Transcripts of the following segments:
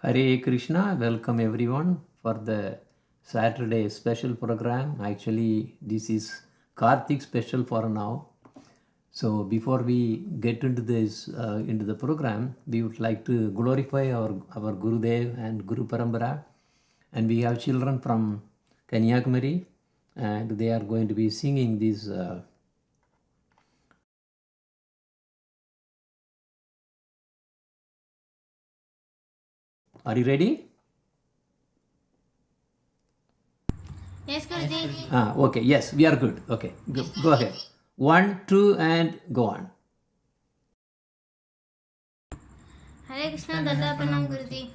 Hare Krishna, welcome everyone for the Saturday special program. Actually, this is Kartik special for now. So before we get into this into the program, we would like to glorify our Gurudev and Guru Parambara, and we have children from Kanyakumari, and they are going to be singing this. Are you ready? Yes, Kartik. Okay. Yes, we are good. Okay, go ahead. 1, 2, and go on. Hare Krishna, Dada Pranam Guruji.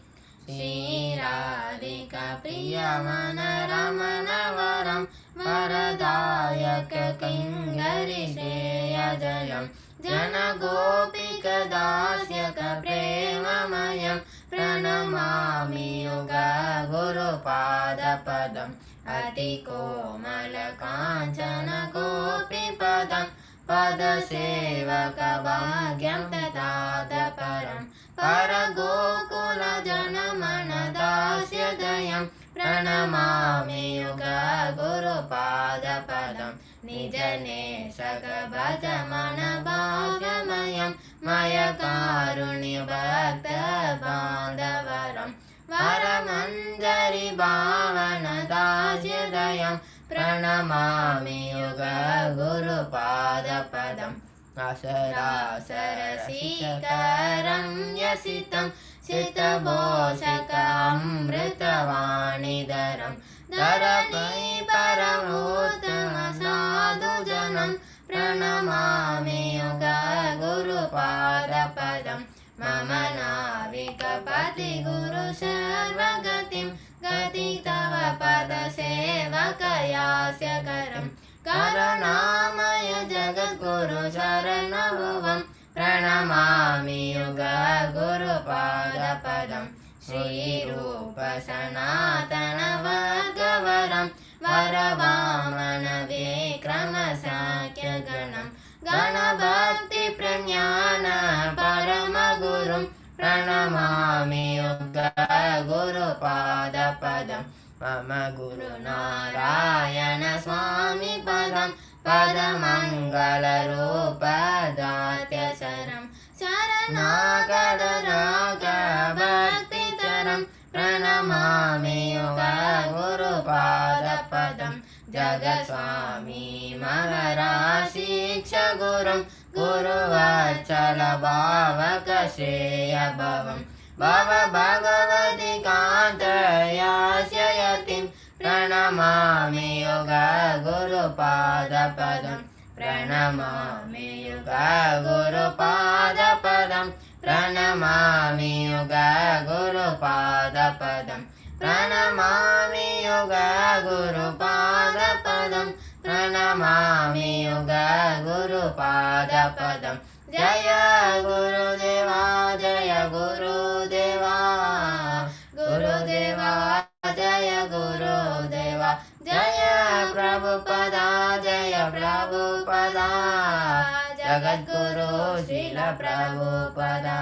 Shri Radhika Priya Ramana Varam Varadayaka Kingari Shreya Jayam Jana Gopika Dasyaka Prema Mayam Pranamami Yoga Guru Pada Padam Atiko Malakanchana Gopi Padam Padasevaka Bhagyam Tadada Param Paragokula Janamana Dasya Dayam Pranamami Yoga Guru Pada Padam Nijane Saka Bhajamana Bhagamayam Maya Karunya Bhakta Bandavaram Varamanjari Bhavana Dasya Dayam Pranamami Yoga Guru Pada Padam Asarasarasikaram Yasitam Sitabhoshakam Amritavanidaram Darapai Paramuttama Sadhu Janam Pranamami Yoga Guru Pada Padam Mama Navikapati Guru Sarvagatim Gati Tava Pada Sevakayasya Karam Karanamaya Jagat Guru Sarana Bhuvam Pranamami Yoga Guru Pada Padam Shri Rupa Sanatana Bhagavaram Varavamana Vikrama Sakya Ganam Gana Bhakti Pranyana Parama Gurum Pranamami Yoga Guru Pada Padam Mama Guru Narayana Swami Padam Padamangala Rupa Datya Saram Saranagada Raga Bhakti Taram Pranamami Yoga Guru Pada Padam Jagat Swami Maharashi Shiksha Gurum Guru Vachala Bhavaka Shreya Bhavam Bhava Bhagavati Kanta Yasya Yatim Pranamami Yoga Guru Pada Padam Pranamami Yoga Guru Pada Padam Pranamami Yoga Guru Pada Padam Pranamami Yoga Guru Pada Padam Pranamami Yoga Guru Pada Padam Jaya Guru Deva Jaya Guru Deva Guru Deva Jaya Guru Deva Jaya Prabhupada Jaya Prabhupada Jagat Guru Srila Prabhupada.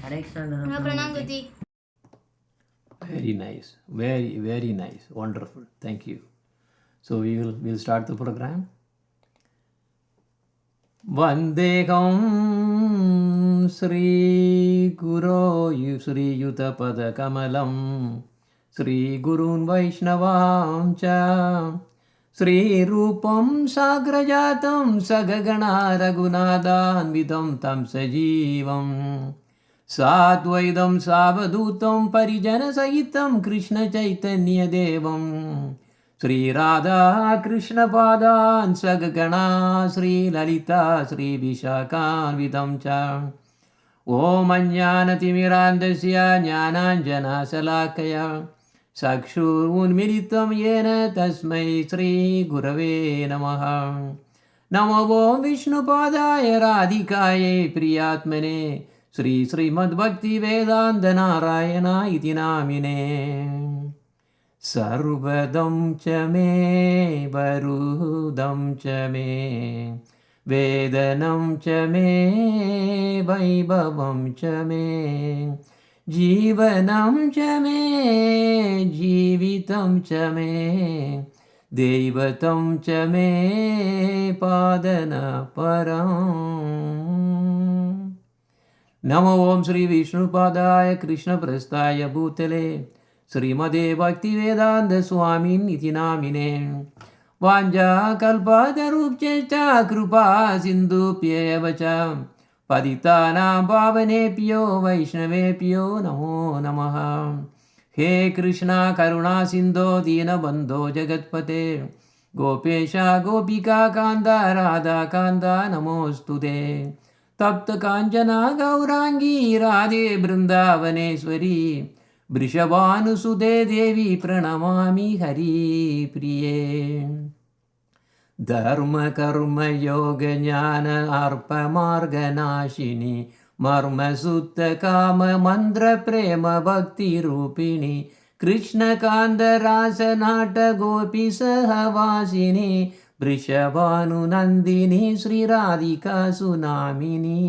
Hare Krishna. Pranam Guruji. Very nice. Very nice. Wonderful. Thank you. So we'll start the program. Vandegam Sri Guru Sri Yutapada Kamalam Sri Gurun Vaishnavam Cha Sri Rupam Sagrajatam Sagagana Raghunathanvidam Tam Sajivam Sadvaidam Savadutam Parijana Sahitam Krishna Chaitanya Devam Sri Radha Krishna Padan Sagagana Sri Lalita Sri Vishakan Vidam Cha Om Ajnanatimirandasya Jnananjana Salakaya Sakshur Unmilitam Yena Tasmai Sri Gurave Namaha Namo Om Vishnu Padaya Radhikaye Priyatmane Sri Srimad Bhakti Vedanta Narayana Iti Namine Sarvadam cha me varudam cha me Vedanam cha me vaibhavam cha me जीवनं च मे जीवितं च मे दैवतं च मे पादनपरम् नमो ओं श्री विष्णुपादाय कृष्णप्रस्थाय भूतले श्रीमदे भक्तिवेदान्त स्वामिनिति नामिने वाञ्छाकल्पतरुभ्यश्च कृपा सिन्धुभ्येव च पतितानां पावनेभ्यो वैष्णवेभ्यो नमो नमः हे कृष्णा करुणा सिन्धो दीनबन्धो जगत्पते गोपेश गोपिका कान्ता राधा कान्ता नमोऽस्तु ते तप्त काञ्चना गौराङ्गी राधे बृन्दावनेश्वरी वृषभानुसुते देवी प्रणमामि हरिप्रिये धर्म कर्म योग ज्ञान अर्पमार्गनाशिनी मर्म सुत्त काम मंत्र प्रेम भक्ति रूपिणी कृष्ण कांद रास नाट गोपी सहवासिनी वृषभानुनंदिनी श्री राधिका सुनामिनी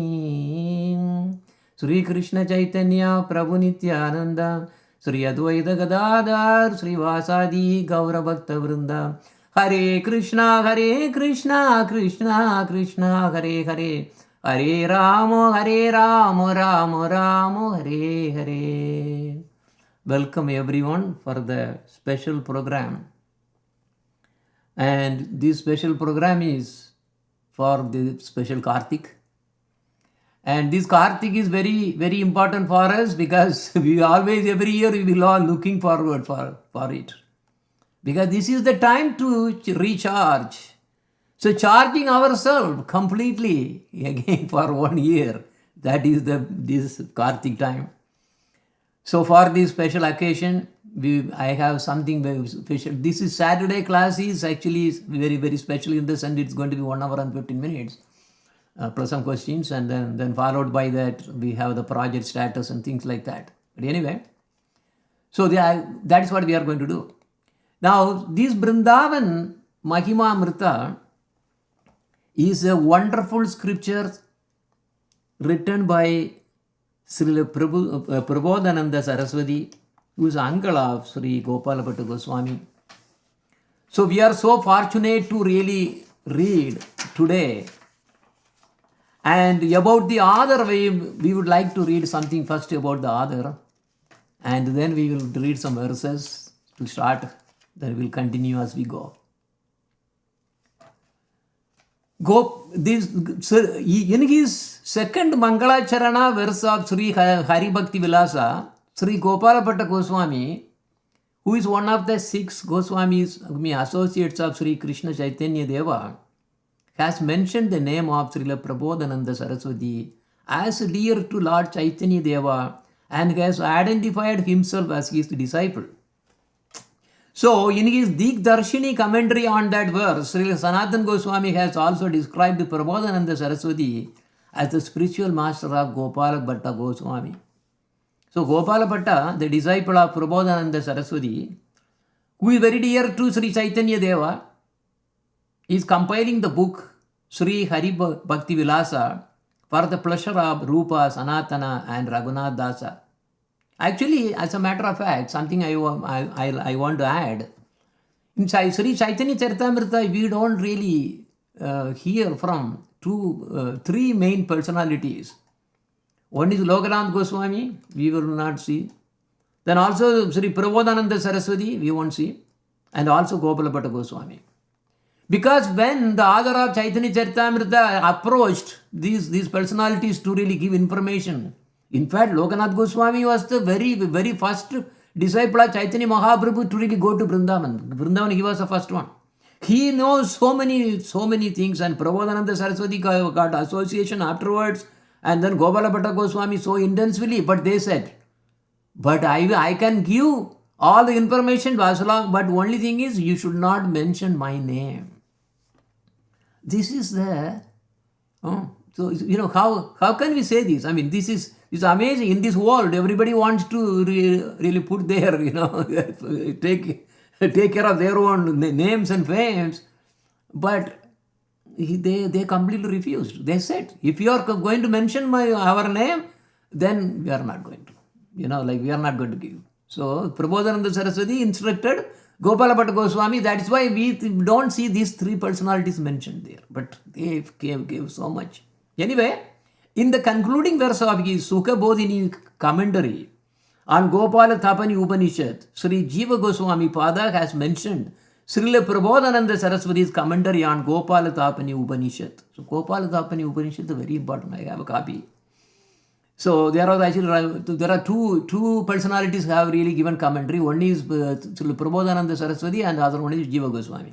श्री कृष्ण चैतन्य प्रभु नित्यानंद श्री अद्वैत गदाधर श्रीवासादि गौरभक्त वृंद हरे Krishna Krishna Krishna Hare Hare Hare Ram Ram Ram Hare Hare Welcome everyone for the special program. And this special program is for the special Kartik. And this Kartik is very, very important for us because we always, every year, we will all looking forward for it. Because this is the time to recharge. So charging ourselves completely again for 1 year. That is this Kartik time. So for this special occasion, I have something very special. This is Saturday class is actually very, very special in the sense it's going to be 1 hour and 15 minutes. Plus some questions and then followed by that we have the project status and things like that. But anyway, so that is what we are going to do. Now this Vrindavan Mahimamrta is a wonderful scripture written by Srila Prabodhananda Saraswati, who is uncle of Sri Gopalabhatta Goswami. So we are so fortunate to really read today. And about the author, we would like to read something first about the author. And then we will read some verses to start. Then we will continue as we go. In his second Mangalacharana verse of Sri Hari Bhakti Vilasa, Sri Gopalabhatta Goswami, who is one of the 6 Goswamis, associates of Sri Krishna Chaitanya Deva, has mentioned the name of Srila Prabodhananda Saraswati as dear to Lord Chaitanya Deva and has identified himself as his disciple. So, in his Digdarshini commentary on that verse, Sri Sanatana Goswami has also described Prabodhananda Saraswati as the spiritual master of Gopalabhatta Goswami. So, Gopalabhatta, the disciple of Prabodhananda Saraswati, who is very dear to Sri Chaitanya Deva, is compiling the book Sri Hari Bhakti Vilasa for the pleasure of Rupa, Sanatana and Raghunath Dasa. Actually, as a matter of fact, something I want to add. In Sri Chaitanya Charitamrita, we don't really hear from 3 main personalities. One is Lokanath Goswami, we will not see. Then also Sri Prabodhananda Saraswati, we won't see. And also Gopalabhatta Goswami. Because when the author of Chaitanya Charitamrita approached these personalities to really give information, in fact, Lokanath Goswami was the very, very first disciple of Chaitanya Mahaprabhu to really go to Vrindavan. Vrindavan, he was the first one. He knows so many things, and Prabodhananda Saraswati got association afterwards, and then Gopalabhatta Goswami so intensely, but they said, but I can give all the information, but only thing is, you should not mention my name. This is the, so how can we say this? I mean, this is amazing. In this world, everybody wants to really put their, take care of their own names and fames, but they completely refused. They said, if you are going to mention our name, then we are not going to. like we are not going to give. So Prabodhananda Saraswati instructed Gopalabhatta Goswami. That is why we don't see these three personalities mentioned there. But they gave so much. Anyway, in the concluding verse of his Sukha Bodhini commentary on Gopala Tapani Upanishad, Sri Jiva Goswami Pada has mentioned Srila Prabodhananda Saraswati's commentary on Gopala Tapani Upanishad. So Gopala Tapani Upanishad is very important. I have a copy. So there are two personalities who have really given commentary. One is Prabodhananda Saraswati and the other one is Jiva Goswami.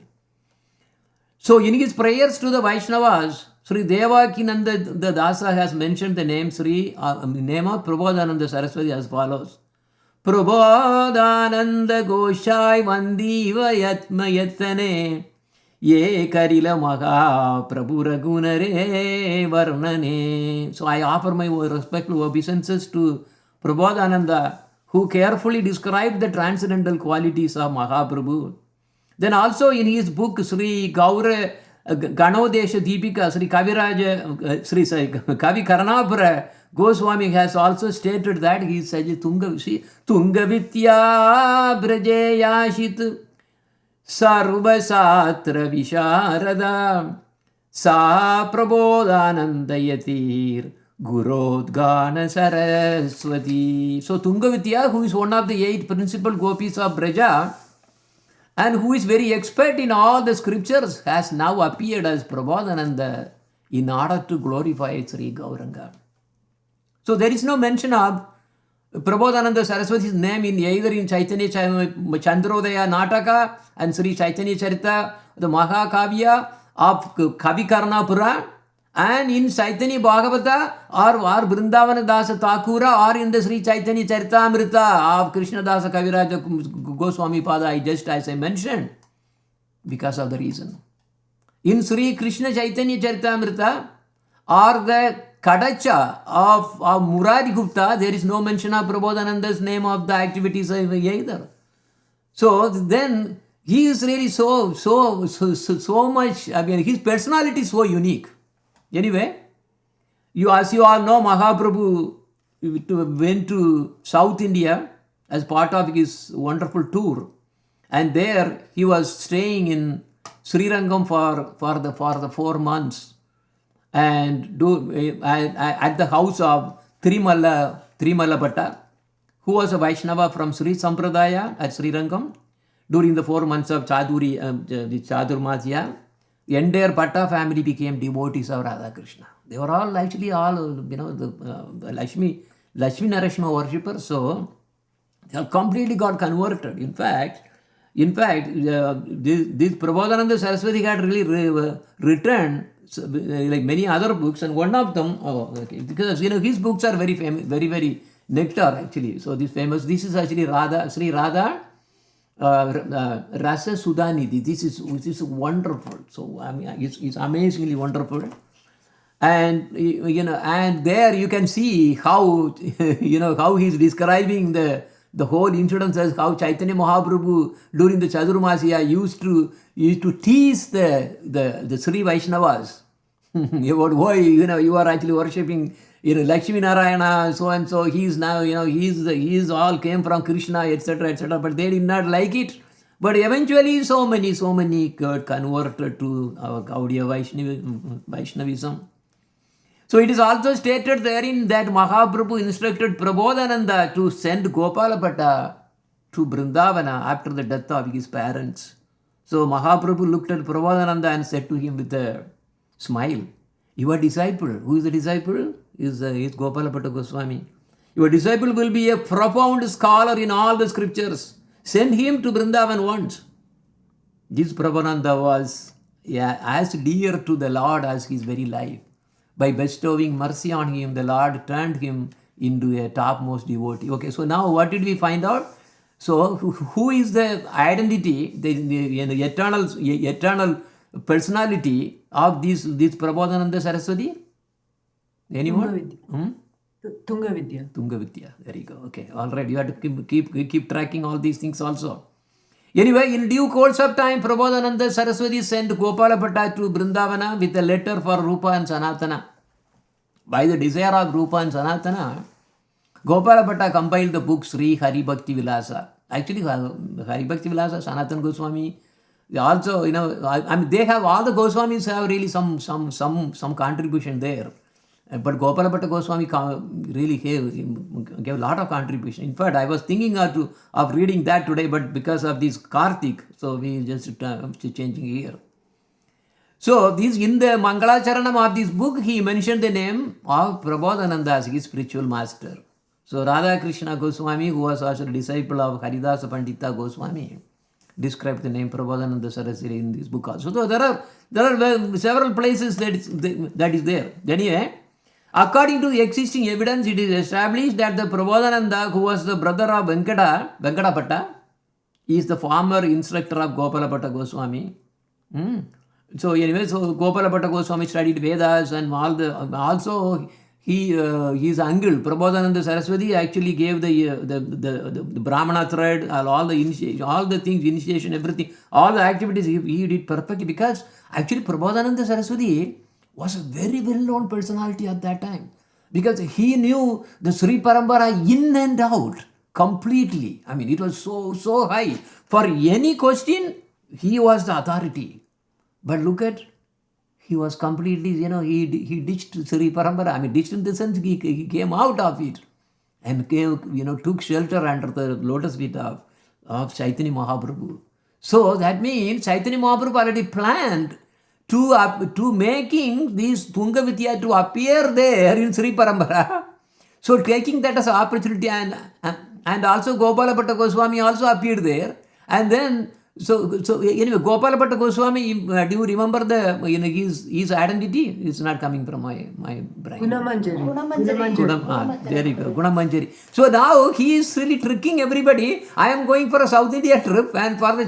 So in his prayers to the Vaishnavas, Sri Devakinanda the Dasa has mentioned the name name of Prabodhananda Saraswati as follows. Prabodhananda Goshai Vandiva Yatma Yatane Ye Karila Maha Prabhu Ragunare Varnane. So I offer my respectful obeisances to Prabodhananda, who carefully described the transcendental qualities of Mahaprabhu. Then also in his book Sri Gaura Ganodesha Deepika, Sri Kaviraja, Kavi Karnapura Goswami has also stated that he says Tungavitya Brajeyashit Sarvasatra Visharada Sa Prabodhanandayatir Gurodgana Saraswati. So Tungavitya, who is one of the 8 principal gopis of Braja and who is very expert in all the scriptures, has now appeared as Prabodhananda in order to glorify Sri Gauranga. So there is no mention of Prabodhananda Saraswati's name in either in Chaitanya Chandrodaya Nataka and Sri Chaitanya Charita, the Mahakavya of Kavi Karnapura, and in Chaitanya Bhagavata or Vrindavan Dasa Thakura, or in the Sri Chaitanya Charitamrita of Krishna Dasa Kaviraja Goswami Pada, as I mentioned, because of the reason. In Sri Krishna Chaitanya Charitamrita or the Kadacha of Murari Gupta, there is no mention of Prabodhananda's name of the activities either. So then he is really so much, I mean, his personality is so unique. Anyway, as you all know, Mahaprabhu went to South India as part of his wonderful tour, and there he was staying in Srirangam for the 4 months, and at the house of Trimala Bhatta, who was a Vaishnava from Sri Sampradaya at Srirangam during the 4 months of the Chadurmasya. The entire Bhatta family became devotees of Radha Krishna. They were all actually the Lakshmi Narayana worshippers, so they have completely got converted. In fact, this Prabodhananda Saraswati had really written like many other books, and one of them, because his books are very famous, very nectar actually. So this is actually Sri Radha Rasa Sudhanidhi. This is wonderful. So I mean, it's amazingly wonderful. And and there you can see how how he's describing the whole incident, as how Chaitanya Mahaprabhu during the Chadurmasya used to tease the Sri Vaishnavas about why you are actually worshipping Lakshmi Narayana, so and so. He's now he's all came from Krishna, etc. But they did not like it. But eventually, so many got converted to our Gaudiya Vaishnavism. So it is also stated therein that Mahaprabhu instructed Prabodhananda to send Gopalabhatta to Vrindavana after the death of his parents. So Mahaprabhu looked at Prabodhananda and said to him with a smile, "Your disciple," who is the disciple? Is Gopalabhatta Goswami. "Your disciple will be a profound scholar in all the scriptures. Send him to Vrindavan once." This Prabodhananda was as dear to the Lord as his very life. By bestowing mercy on him, the Lord turned him into a topmost devotee. Okay, so now what did we find out? So who is the identity, the eternal personality of this Prabodhananda Saraswati? Anyone? Tungavidya. There you go. Okay, all right. You have to keep tracking all these things also. Anyway, in due course of time, Prabodhananda Saraswati sent Gopalabhatta to Vrindavana with a letter for Rupa and Sanatana. By the desire of Rupa and Sanatana, Gopala Bhatta compiled the book Sri Hari Bhakti Vilasa. Actually, Hari Bhakti Vilasa, Sanatana Goswami, they also, I mean, they have, all the Goswamis have really some contribution there. But Gopala Bhatta Goswami really gave a lot of contribution. In fact, I was thinking of reading that today, but because of this Kartik, so we just changing here. So, this in the Mangalacharanam of this book, he mentioned the name of Prabodhananda, his spiritual master. So, Radha Krishna Goswami, who was also a disciple of Haridasa Pandita Goswami, described the name Prabodhananda Saraswati in this book also. So, there are several places that is there. Anyway, according to the existing evidence, it is established that the Prabodhananda, who was the brother of Venkata Bhatta, is the former instructor of Gopala Bhatta Goswami. So anyway, so Gopala Bhatta Goswami studied Vedas and also his uncle Prabodhananda Saraswati actually gave the Brahmana thread, all the initiation, all the things, initiation, everything, all the activities he did perfectly, because actually Prabodhananda Saraswati was a very well-known personality at that time, because he knew the Sri Parampara in and out completely. I mean, it was so high. For any question, he was the authority. But look at, he was completely, he ditched Sri Parampara. I mean, ditched in the sense he came out of it and took shelter under the lotus feet of Chaitanya Mahaprabhu. So that means Chaitanya Mahaprabhu already planned to making this Tunga Vidya to appear there in Sri Parampara. So taking that as an opportunity, and also Gopala Bhatta Goswami also appeared there. And then, so anyway, Gopala Bhatta Goswami, do you remember his identity? It's not coming from my brain. Gunamanjari. There you go, Gunamanjari. So now he is really tricking everybody. I am going for a South India trip and for the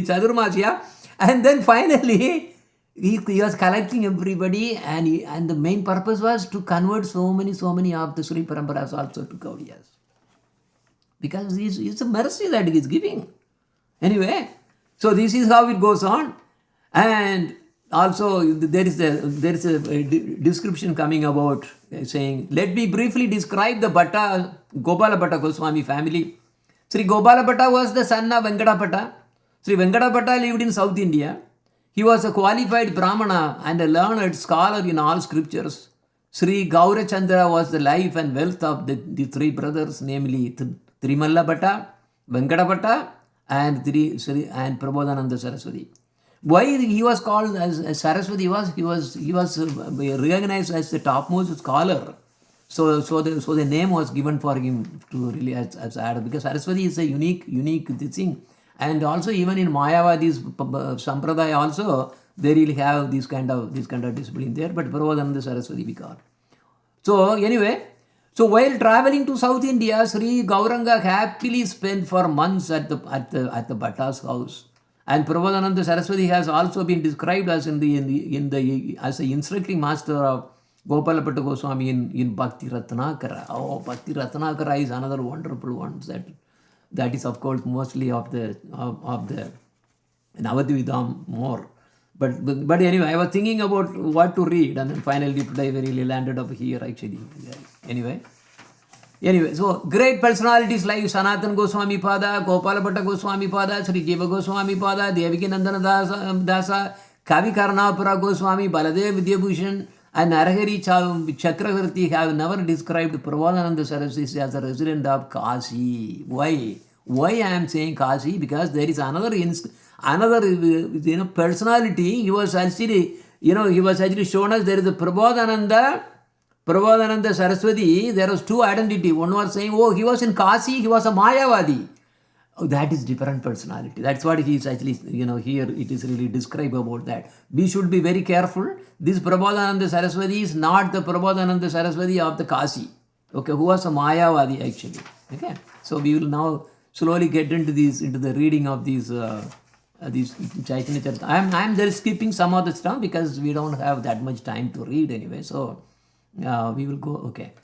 Chadurmasya. And then finally, he was collecting everybody, and the main purpose was to convert so many of the Sri Paramparas also to Gaudiyas. Because it's a mercy that he is giving. Anyway, so this is how it goes on. And also there is a description coming about saying, let me briefly describe the Gopala Bhatta Goswami family. Sri Gopala Bhatta was the son of Venkata Bhatta. Sri Venkata Bhatta lived in South India. He was a qualified Brahmana and a learned scholar in all scriptures. Sri Gaurachandra was the life and wealth of the three brothers, namely Trimalla Bhatta, Venkata Bhatta, and Prabodhananda Saraswati. Why he was called as Saraswati he was recognized as the topmost scholar. So the name was given for him to really as add, because Saraswati is a unique thing. And also even in Mayavadi's Sampradaya also, they really have this kind of discipline there, but Prabodhananda Saraswati we call. So anyway, so while traveling to South India, Sri Gauranga happily spent for months at the Bhatta's house. And Prabodhananda Saraswati has also been described as as the instructing master of Gopala Bhatta Goswami in Bhakti Ratnakara. Oh, Bhakti Ratnakara is another wonderful one that is of course mostly of the Navadvitam more. But anyway, I was thinking about what to read, and then finally today we really landed up here actually. Anyway, so great personalities like Sanatana Goswami Pada, Gopala Bhatta Goswami Pada, Sri Jiva Goswami Pada, Devaki Nandana Dasa, Kavi Karnapura Goswami, Baladev Vidyabhushan, and Narahari Chakravarti have never described Prabodhananda Saraswati as a resident of Kashi. Why I am saying Kashi? Because there is another personality. He was actually shown us there is a Prabodhananda Saraswati. There was two identity. One was saying, he was in Kashi, he was a Mayavadi. Oh, that is different personality. That's what he is actually, here it is really described about that. We should be very careful. This Prabodhananda Saraswati is not the Prabodhananda Saraswati of the Kashi. Okay, who was a Mayavadi actually. Okay, so we will now slowly get into the reading of these Chaitanya Charita. I am just skipping some of the stuff because we don't have that much time to read anyway. So we will go. Okay.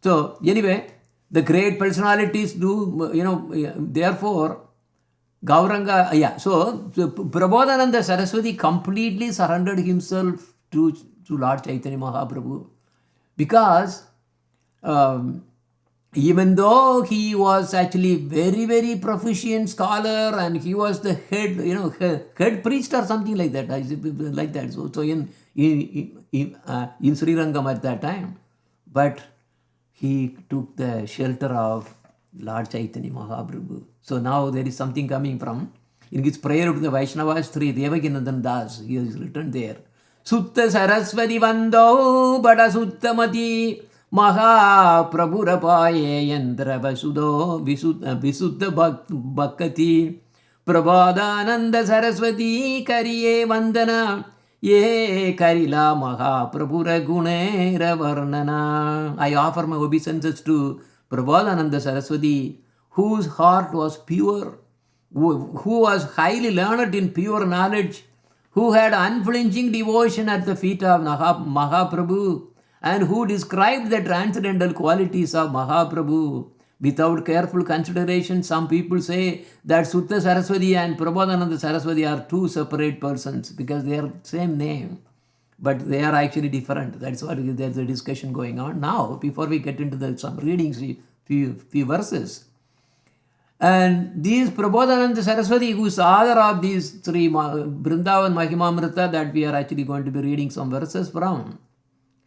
So anyway, the great personalities do, therefore, Gauranga, so Prabodhananda Saraswati completely surrendered himself to Lord Chaitanya Mahaprabhu, because even though he was actually very, very proficient scholar and he was the head, head priest or something like that, like that. So in Sri Rangam at that time, but he took the shelter of Lord Chaitanya Mahaprabhu. So now there is something coming from, in his prayer to the Vaishnavas, Sri Devakinandan Das, he has written there, Sutta Saraswati Vando Bada Suttamati Mahaprabhurapaye Yandra Vasudo Visuddha Bhakati Prabhadananda Saraswati Kariye Vandana Ye Karila Mahaprabhura Gunera Varnana. I offer my obeisances to Prabhadananda Saraswati, whose heart was pure, who was highly learned in pure knowledge, who had unflinching devotion at the feet of Mahaprabhu, and who described the transcendental qualities of Mahaprabhu without careful consideration. Some people say that Sutta Saraswati and Prabodhananda Saraswati are two separate persons because they are same name, but they are actually different. That's what there's a discussion going on now. Before we get into some readings, few verses. And these Prabodhananda Saraswati, who is the author of these three Vrindavan Mahimamrta that we are actually going to be reading some verses from,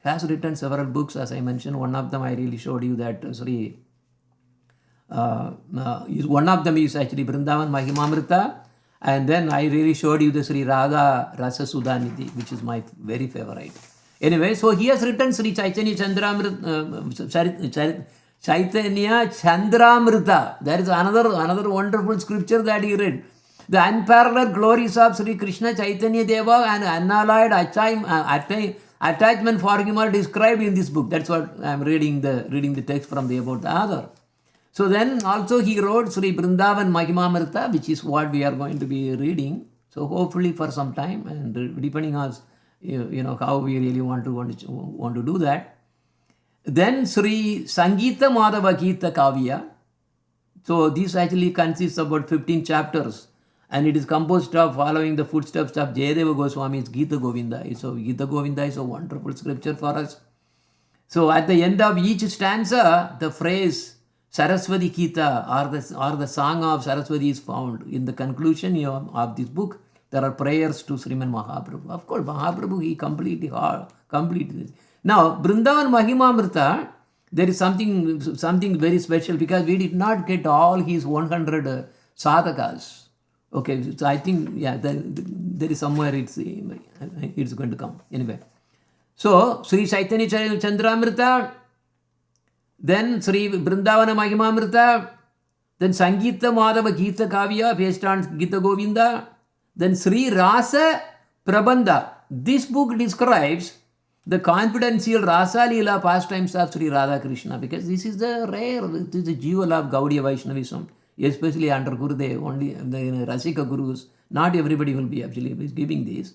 has written several books, as I mentioned. One of them I really showed you that one of them is actually Vrindavan Mahimamrta, and then I really showed you the Sri Radha Rasa Sudhanidhi, which is my very favorite. Anyway, so he has written Sri Chaitanya Chaitanya Chandramrita. That is another wonderful scripture that he read. The unparalleled glories of Sri Krishna Chaitanya Deva and unalloyed attachment for him are described in this book. That's what I am reading the text from about the author. So then also he wrote Sri Vrindavan Mahimamrta, which is what we are going to be reading. So hopefully for some time, and depending on how we really want to do that. Then Sri Sangita Madhava Gita Kavya. So this actually consists of about 15 chapters, and it is composed of following the footsteps of Jayadeva Goswami's Gita Govinda. So Gita Govinda is a wonderful scripture for us. So at the end of each stanza, the phrase Saraswati Gita or the song of Saraswati is found. In the conclusion of this book, there are prayers to Sriman Mahaprabhu. Of course, Mahaprabhu, he completed this. Now, Vrindavan Mahimamrta, there is something very special because we did not get all his 100 sadhakas. Okay, so I think, there is somewhere it's going to come. Anyway, so Sri Chaitanya Chandramrita, then Sri Vrindavana Mahimamrita, then Sangita Madhava Gita Kavya based on Gita Govinda, then Sri Rasa Prabandha. This book describes the confidential Rasa Leela pastimes of Sri Radha Krishna, because this is the jewel of Gaudiya Vaishnavism, especially under Gurudev, only the Rasika Gurus. Not everybody will be actually giving this.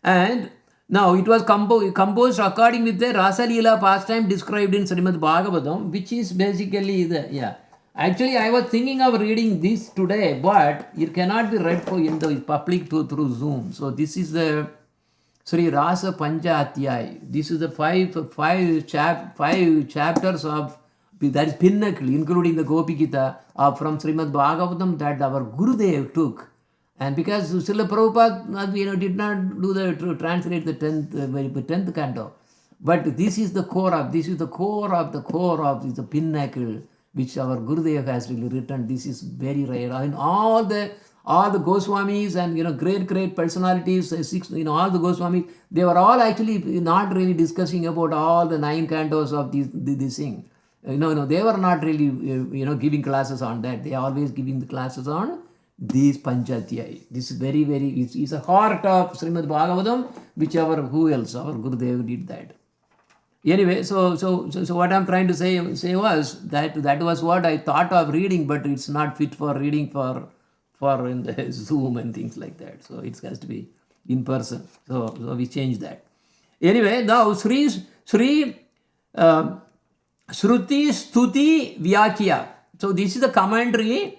And now it was composed according with the Rasa Leela pastime described in Srimad Bhagavatam, which is basically Actually, I was thinking of reading this today, but it cannot be read in the public through Zoom. So this is the Sri Rasa Panja Atyay. This is the five chapters of, that is pinnacle, including the Gopi Gita from Srimad Bhagavatam that our Gurudev took. And because Srila Prabhupada did not do translate the 10th canto. But this is the core of the pinnacle which our Gurudev has really written. This is very rare. And all the Goswamis and great personalities, all the Goswamis, they were all actually not really discussing about all the 9 cantos of this thing. They were not really giving classes on that. They are always giving the classes on these Panchatyai. This is very, very, it's a heart of Srimad Bhagavatam, who else? Our Gurudev did that. Anyway, so what I'm trying to say was that was what I thought of reading, but it's not fit for reading for in the Zoom and things like that. So it has to be in person. So we changed that. Anyway, now Shruti Stuti Vyakya. So this is the commentary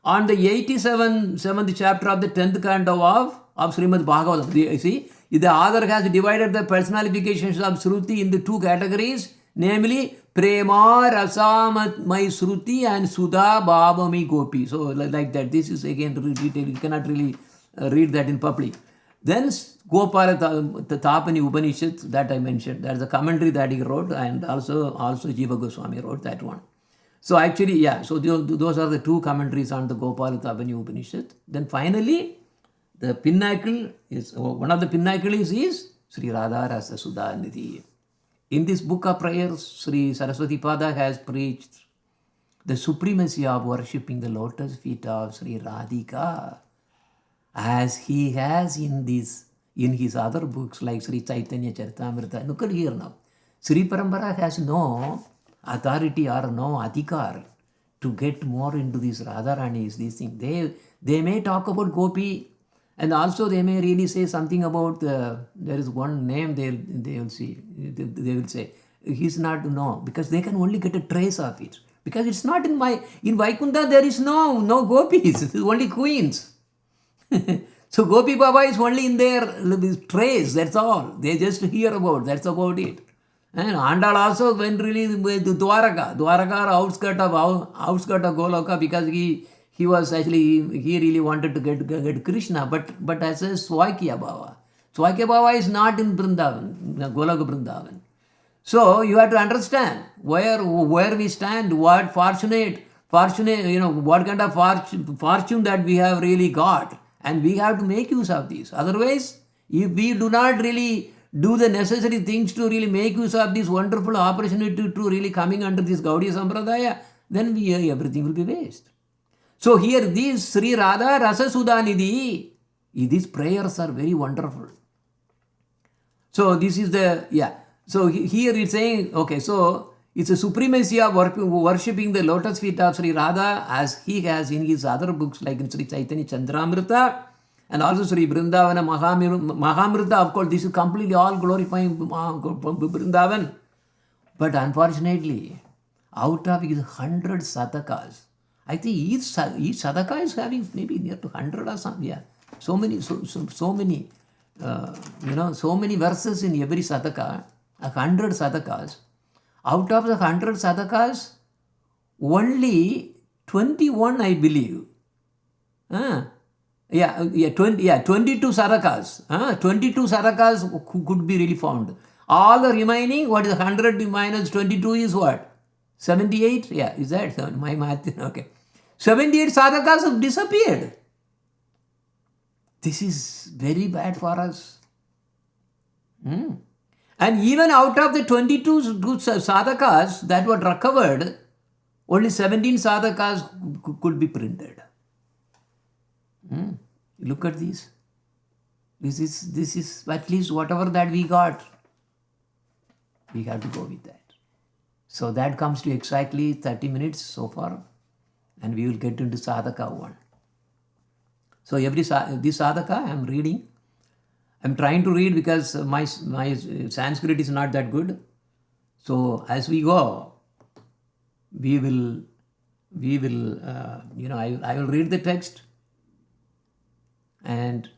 on the 87th chapter of the 10th canto of Srimad Bhagavatam. You see, the author has divided the personalifications of Shruti into 2 categories, namely Prema Rasamat my Sruti and Sudha Bhavami Gopi. So like that. This is again detailed. You cannot really read that in public. Then Gopala Tapani Upanishad that I mentioned. That's a commentary that he wrote, and also Jiva Goswami wrote that one. So actually, yeah, so those are the two commentaries on the Gopala Tapani Upanishad. Then finally, the pinnacle is, one of the pinnacles is Sri Radha Rasa Sudha Nidhi. In this book of prayers, Sri Saraswati Pada has preached the supremacy of worshipping the lotus feet of Sri Radhika, as he has in his other books like Sri Chaitanya Charitamrita. Look at here now. Sri Parampara has no authority or no adhikar to get more into these Radharani's, these things. They may talk about Gopi, and also they may really say something about, there is one name they will see, they will say, he's not, no, because they can only get a trace of it. Because it's not in Vaikunta there is no gopis, it's only queens. So Gopi Baba is only in their trace, that's all. They just hear about, that's about it. And Andal also went really to Dwaraka outskirt of Goloka, because he was actually, he really wanted to get Krishna, but as a Swakya Baba. Swakya Baba is not in Vrindavan, Goloka Vrindavan. So you have to understand where we stand, what fortunate, what kind of fortune that we have really got, and we have to make use of this. Otherwise, if we do not really do the necessary things to really make use of this wonderful opportunity to really coming under this Gaudiya Sampradaya, then everything will be waste. So here these Sri Radha Rasa Sudha Nidhi, these prayers are very wonderful. So this is so here it's saying, okay, so it's a supremacy of worshipping the lotus feet of Sri Radha, as he has in his other books like in Sri Chaitanya Chandramrita, and also Sri Vrindavana Mahimamrta. Of course, this is completely all glorifying Vrindavan. But unfortunately, out of his 100 Satakas, I think each Sataka is having maybe near to 100 or something. Yeah, so many verses in every Sataka, 100 Satakas. Out of the 100 Satakas, only 21, I believe. 22 Satakas. 22 Satakas could be really found. All the remaining, what is 100 minus 22 is what? 78? Yeah, is that my math? Okay. 78 Satakas have disappeared. This is very bad for us. And even out of the 22 Satakas that were recovered, only 17 Satakas could be printed. Look at this. This is at least whatever that we got. We have to go with that. So that comes to exactly 30 minutes so far, and we will get into Sadhaka 1. So this Sadhaka I am reading. I'm trying to read because my Sanskrit is not that good. So as we go, I will read the text and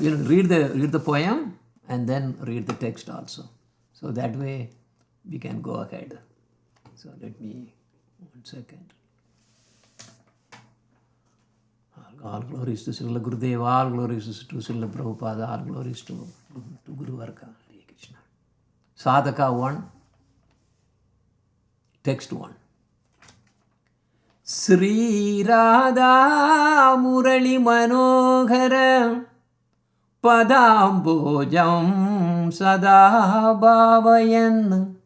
read the poem and then read the text also. So that way we can go ahead. So let me, 1 second. All glories to Srila Gurudeva, all glories to Srila Prabhupada, all glories to Guru Varga. Hare Krishna. Sadhaka 1, text 1. Sri Radha Murali Manohara Padambojam Sada Bhavayan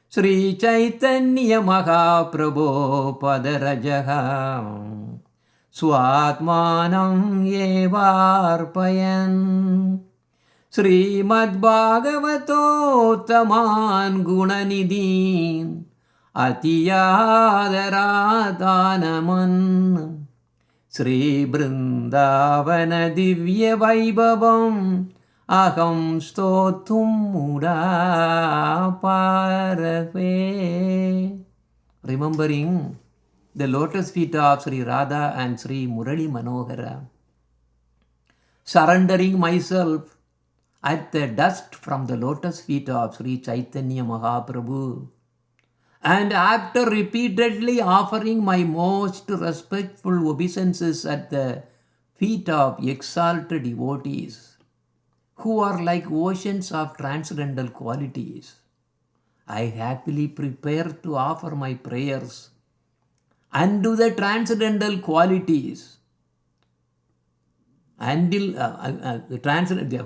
Sri Chaitanya Mahaprabho Padarajaha Swatmanam Yevarpayan Srimad Bhagavatottaman Gunanidhin Atiyadarathanaman Sri Vrindavana Divya Vaibhavam Aham Stotum Muda Parave. Remembering the lotus feet of Sri Radha and Sri Murali Manohara, surrendering myself at the dust from the lotus feet of Sri Chaitanya Mahaprabhu, And after repeatedly offering my most respectful obeisances at the feet of exalted devotees who are like oceans of transcendental qualities, I happily prepare to offer my prayers unto the transcendental qualities until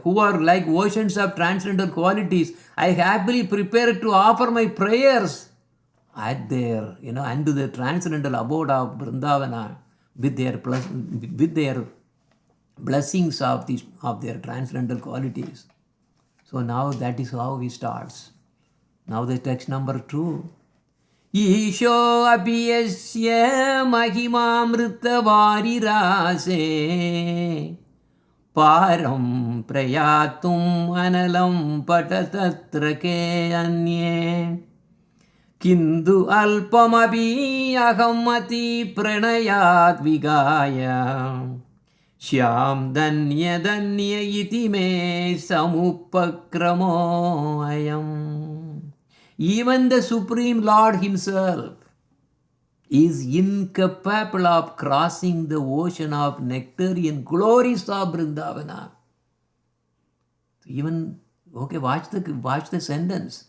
who are like oceans of transcendental qualities. I happily prepare to offer my prayers at their, unto the transcendental abode of Vrindavana with their blessings of their transcendental qualities. So now that is how we starts. Now the text number 2. Isho apiyasya Mahimamrta varirase param prayatum analam patatatra ke anye kindu alpamapi ahamati pranayat vigaya Shyam danya danya iti me samupakramo ayam. Even the Supreme Lord Himself is incapable of crossing the ocean of nectarian glories of Vrindavana. Even, okay, watch the sentence.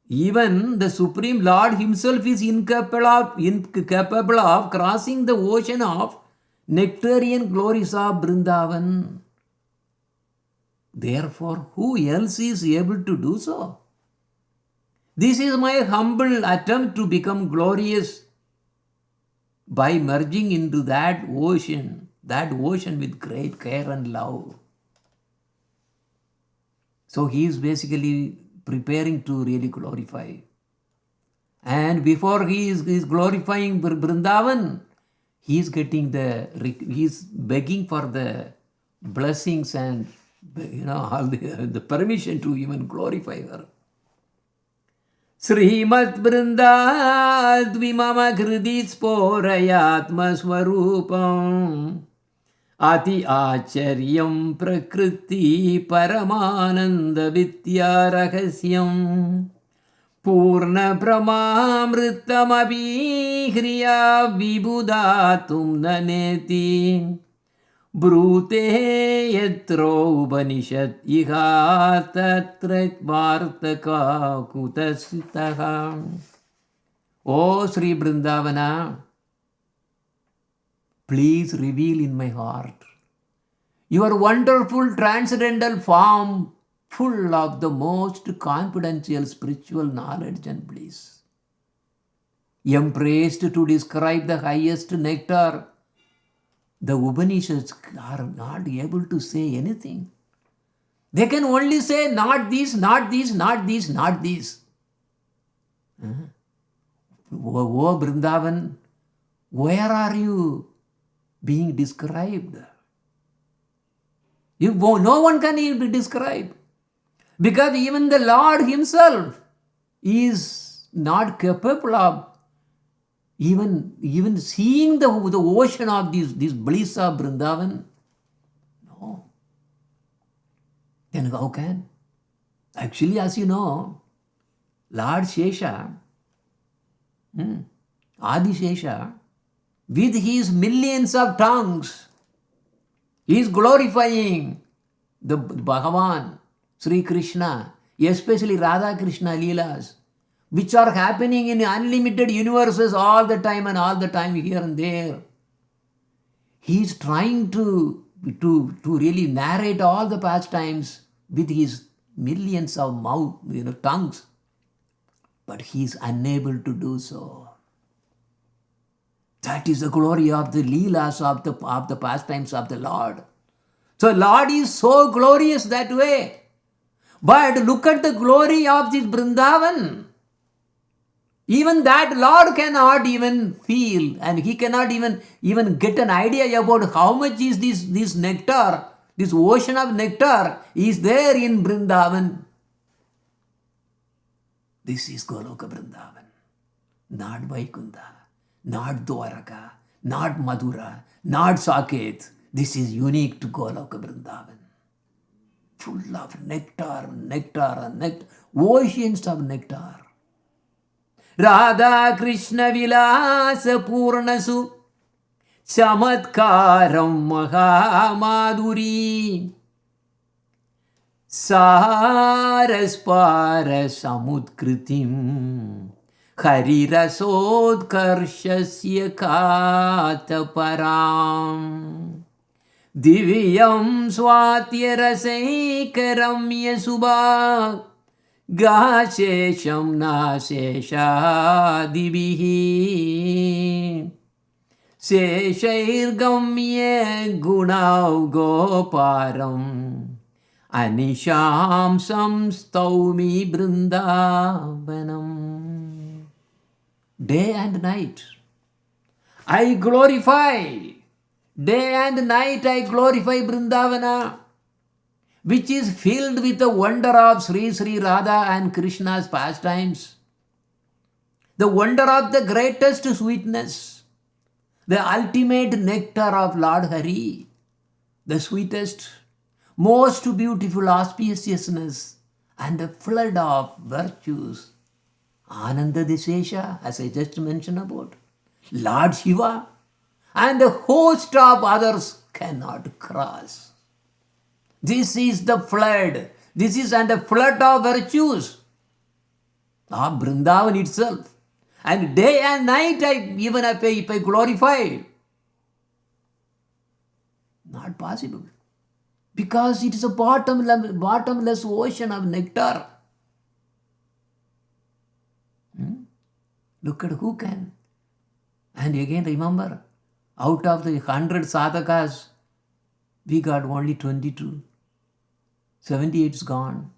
Even the Supreme Lord Himself is incapable of crossing the ocean of nectarian glories of Vrindavan. Therefore, who else is able to do so? This is my humble attempt to become glorious by merging into that ocean with great care and love. So he is basically preparing to really glorify. And before he is glorifying Vrindavan, he is begging for the blessings and all the permission to even glorify her. Srimat Vrindadvimama Hridi Sporayatma Swarupam Ati Acharyam Prakriti Paramananda Vidya Rahasyam Purna Brahmamritam Abhihriya Vibhudatum Naneti Brute yatro upanishad iha tatrat vartaka kutasitaha. O Sri Vrindavana, please reveal in my heart your wonderful transcendental form full of the most confidential spiritual knowledge and bliss. Embraced to describe the highest nectar, the Upanishads are not able to say anything. They can only say not this, not this, not this, not this. Oh Vrindavan, where are you being described? No one can even describe. Because even the Lord Himself is not capable of even seeing the ocean of this bliss of Vrindavan. No. Then how can? Actually, as you know, Lord Shesha, Adi Shesha, with his millions of tongues, he is glorifying the Bhagavan, Sri Krishna, especially Radha Krishna Leelas, which are happening in unlimited universes all the time here and there. He is trying to really narrate all the pastimes with his millions of tongues, but he is unable to do so. That is the glory of the Leelas of the pastimes of the Lord. So Lord is so glorious that way. But look at the glory of this Vrindavan. Even that Lord cannot even feel, and he cannot even get an idea about how much is this nectar, this ocean of nectar is there in Vrindavan. This is Goloka Vrindavan, not Vaikuntha, not Dwaraka, not Madhura, not Saket. This is unique to Goloka Vrindavan. Full of nectar, oceans of nectar. Radha Krishna Vilasa Purnasu Chamatkaram Mahamaduri Saraspara Samudkritim Harirasodkarshasya Kataparam Divyam Swatyarasaikaram Yasubha Gashesham Nasheshadibihi Seshairgamye Gunav Goparam Anisham Samstaumi Vrindavanam. Day and night I glorify. Day and night I glorify Vrindavana, which is filled with the wonder of Sri Sri Radha and Krishna's pastimes. The wonder of the greatest sweetness, the ultimate nectar of Lord Hari, the sweetest, most beautiful auspiciousness, and the flood of virtues. Ananda Dishesha, as I just mentioned about, Lord Shiva, and a host of others cannot cross. This is the flood. This is and the flood of virtues of Vrindavan itself. And day and night, even if I glorify, not possible. Because it is a bottomless ocean of nectar. Look at who can. And again, remember, out of the 100 Satakas, we got only 22. 78 is gone.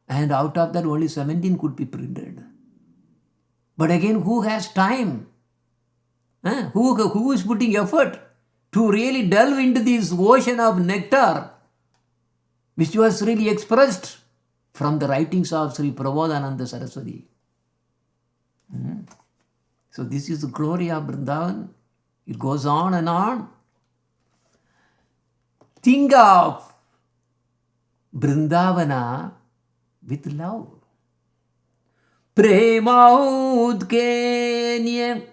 And out of that, only 17 could be printed. But again, who has time? Who is putting effort to really delve into this ocean of nectar, which was really expressed from the writings of Sri Prabodhananda Saraswati? So this is the glory of Vrindavan. It goes on and on. Think of Vrindavana with love. Premaudkenya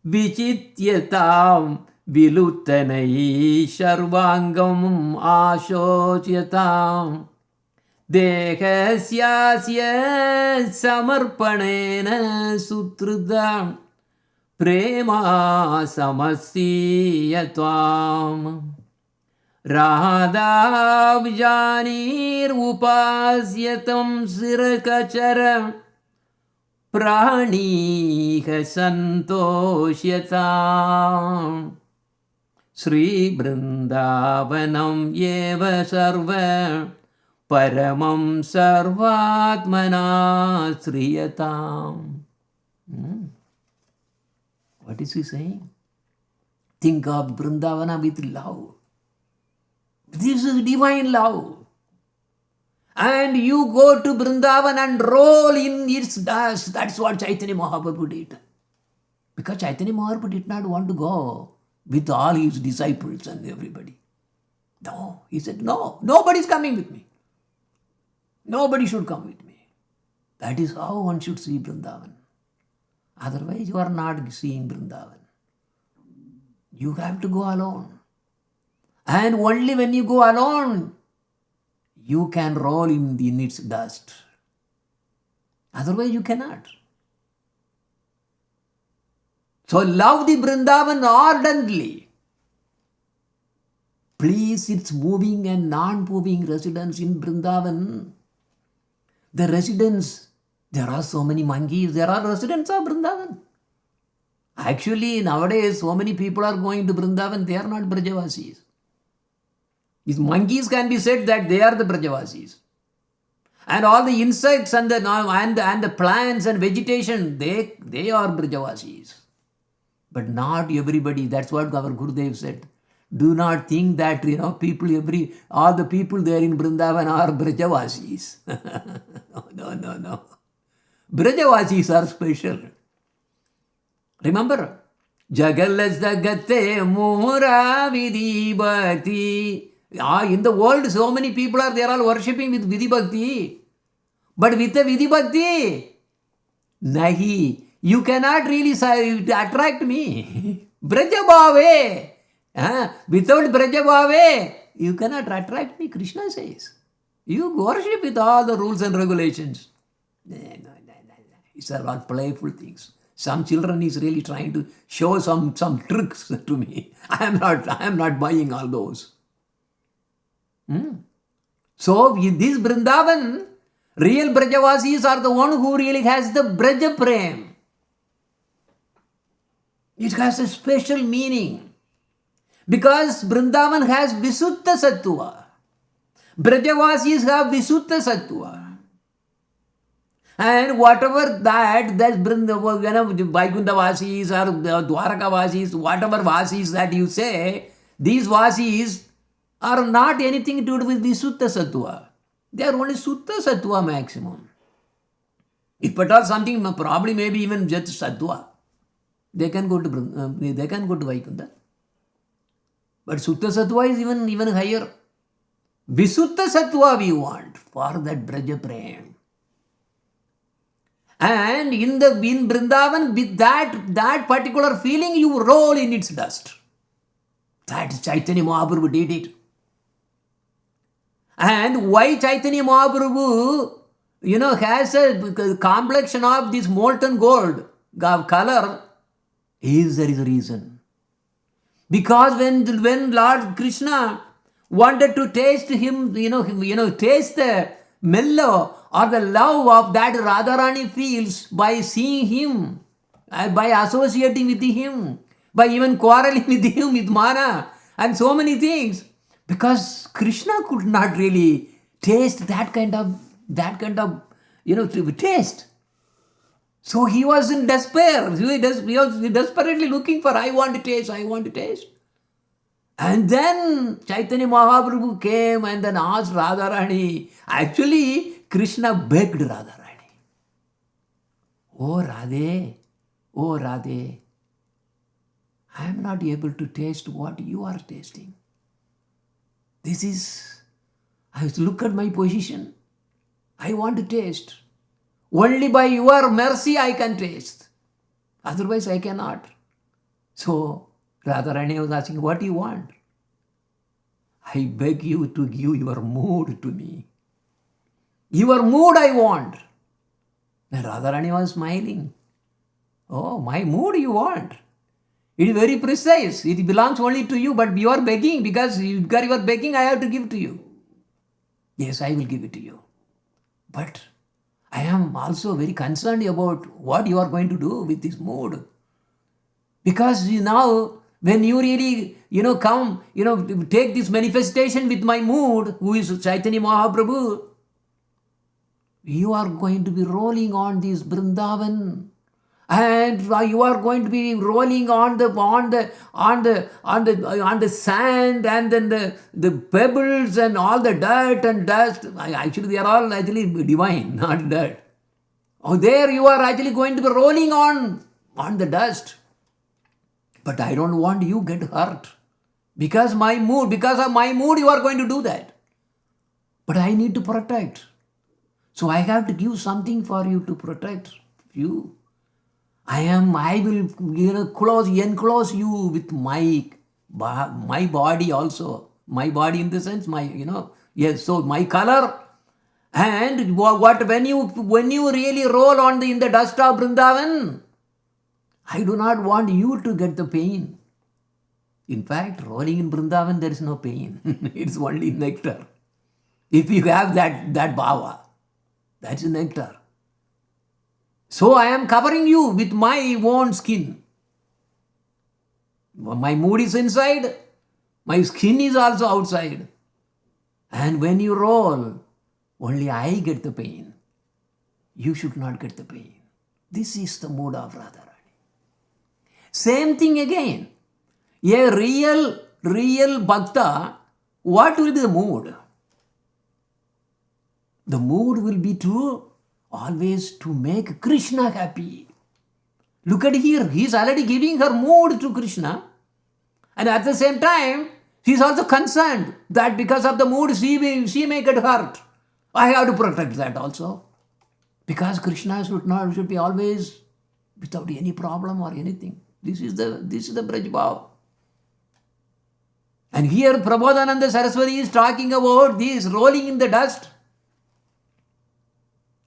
vichityatam vilutanai sharvangam ashocyatam dehasyasya samarpanena sutridam Prema samasiyatvam Radhavjanir upasyatam sirakachara Praniha santosyatam Sri Vrindavanam yeva sarva Paramam sarvatmana sriyatam. What is he saying? Think of Vrindavana with love. This is divine love. And you go to Vrindavan and roll in its dust. That's what Chaitanya Mahaprabhu did. Because Chaitanya Mahaprabhu did not want to go with all his disciples and everybody. No, he said, no, nobody is coming with me. Nobody should come with me. That is how one should see Vrindavan. Otherwise, you are not seeing Vrindavan. You have to go alone. And only when you go alone, you can roll in its dust. Otherwise, you cannot. So, love the Vrindavan ardently. Please its moving and non-moving residents in Vrindavan. The residents, there are so many monkeys, there are residents of Vrindavan. Actually, nowadays, so many people are going to Vrindavan, they are not Brajavasis. These monkeys can be said that they are the Brajavasis. And all the insects and the plants and vegetation, they are Brajavasis. But not everybody. That's what our Gurudev said. Do not think that, all the people there in Vrindavan are Brajavasis. No. Brajavasis are special. Remember, Jagallasdagate Mura Vidhi Bhakti. In the world, so many people are there all worshipping with Vidhi Bhakti. But with the Vidhi Bhakti, Nahi, you cannot really attract me. Brajabhave. Without Brajabhave, you cannot attract me, Krishna says. You worship with all the rules and regulations. No. It's all playful things. Some children is really trying to show some tricks to me. I am not buying all those. So in this Vrindavan, real Brajavasis are the one who really has the Braja Prem. It has a special meaning. Because Vrindavan has Visuddha Sattva. Brajavasis have Visuddha Sattva. And whatever that's Vaikuntha Vasis or Dwaraka Vasis, whatever Vasis that you say, these Vasis are not anything to do with Visuddha Sattva. They are only Sutta Sattva maximum. If at all something, probably maybe even just Sattva, they can go to Vaikuntha. But Sutta Sattva is even higher. Visuddha Sattva we want for that Braja Prem. And in Vrindavan, with that particular feeling, you roll in its dust. That Chaitanya Mahaprabhu did it. And why Chaitanya Mahaprabhu, has a complexion of this molten gold color, there is a reason. Because when Lord Krishna wanted to taste him, taste the mellow or the love of that Radharani feels by seeing him, by associating with him, by even quarreling with him, with Mana, and so many things. Because Krishna could not really taste that kind of taste. So he was in despair. He was desperately looking for, I want to taste. And then Chaitanya Mahaprabhu came and then asked Radharani. Actually, Krishna begged Radharani. Oh Radhe, I am not able to taste what you are tasting. I have to look at my position. I want to taste. Only by your mercy I can taste. Otherwise I cannot. So Radharani was asking, what do you want? I beg you to give your mood to me. Your mood I want. And Radharani was smiling. Oh, my mood you want. It is very precise. It belongs only to you, but you are begging. Because you are begging, I have to give to you. Yes, I will give it to you. But I am also very concerned about what you are going to do with this mood. Because now, when you really, come, take this manifestation with my mood, who is Chaitanya Mahaprabhu, you are going to be rolling on this Vrindavan. And you are going to be rolling on the sand, and then the pebbles and all the dirt and dust. Actually, they are all divine, not dirt. Oh, there you are actually going to be rolling on the dust. But I don't want you get hurt. Because of my mood, you are going to do that. But I need to protect. So I have to give something for you to protect you. I will enclose you with my body also. My body in the sense, yes, so my color. And when you really roll in the dust of Vrindavan, I do not want you to get the pain. In fact, rolling in Vrindavan, there is no pain. It's only nectar. If you have that bhava, that's nectar. So I am covering you with my own skin. My mood is inside, my skin is also outside. And when you roll, only I get the pain. You should not get the pain. This is the mood of Radharani. Same thing again. A real bhakta, what will be the mood? The mood will be always to make Krishna happy. Look at here, he is already giving her mood to Krishna. And at the same time, she is also concerned that because of the mood, she may get hurt. I have to protect that also. Because Krishna should be always without any problem or anything. This is the Braj Bhav. And here Prabodhananda Saraswati is talking about this rolling in the dust.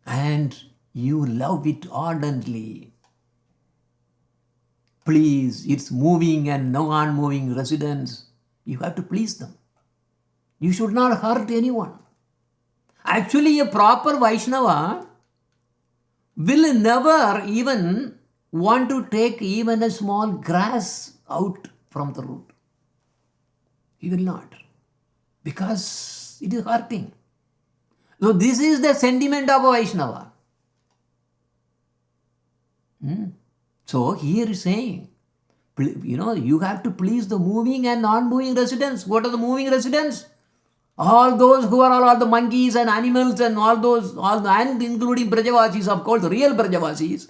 And you love it ardently. Please, it's moving and non-moving residents. You have to please them. You should not hurt anyone. Actually, a proper Vaishnava will never even want to take even a small grass out from the root. He will not. Because it is hurting. So this is the sentiment of a Vaishnava. So here is saying, you have to please the moving and non-moving residents. What are the moving residents? All those who are all the monkeys and animals and and including Brajavasis, of course, the real Brajavasis.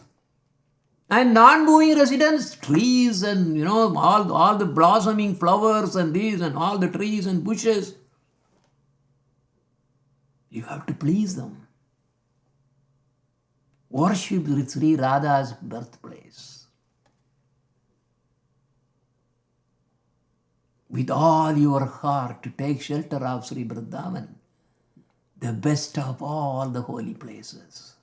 And non-moving residents, trees and, all the blossoming flowers and these and all the trees and bushes. You have to please them. Worship Sri Radha's birthplace. With all your heart to take shelter of Sri Vrindavan, the best of all the holy places.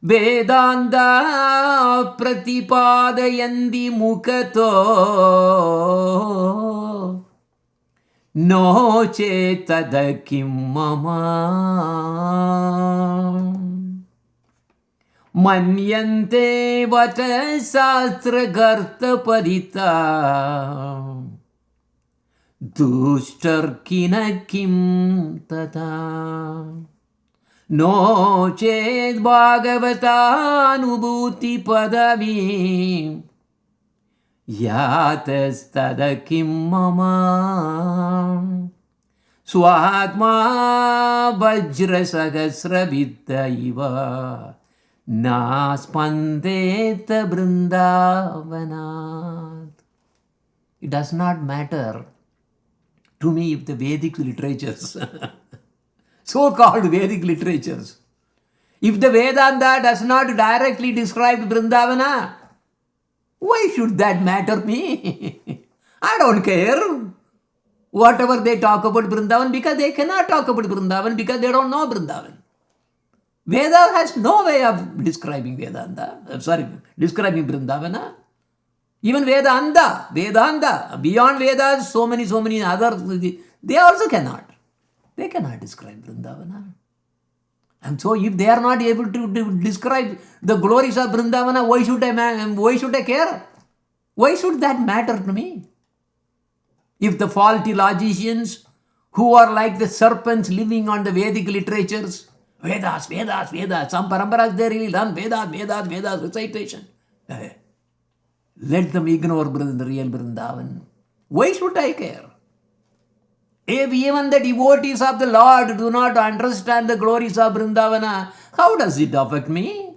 Vedanta pratipadayandi mukato no chetadakim mama manyante vata sastra garta parita dushtar kim tata no chet bhagavata anubhuti padavi yatas tadakim mama swatma vajra sagasra vitta iva naspandeta Vrindavanat. It does not matter to me if the Vedic literatures, so-called Vedic literatures, if the Vedanta does not directly describe Vrindavana, why should that matter me? I don't care. Whatever they talk about Vrindavan, because they cannot talk about Vrindavan because they don't know Vrindavan. Veda has no way of describing describing Vrindavana. Even Vedanta, beyond Vedas, so many others, they also cannot. They cannot describe Vrindavana. And so if they are not able to describe the glories of Vrindavana, why should I care? Why should that matter to me? If the faulty logicians who are like the serpents living on the Vedic literatures, Vedas, some paramparas they really learn Vedas, recitation. Let them ignore the real Vrindavan. Why should I care? If even the devotees of the Lord do not understand the glories of Vrindavana, how does it affect me?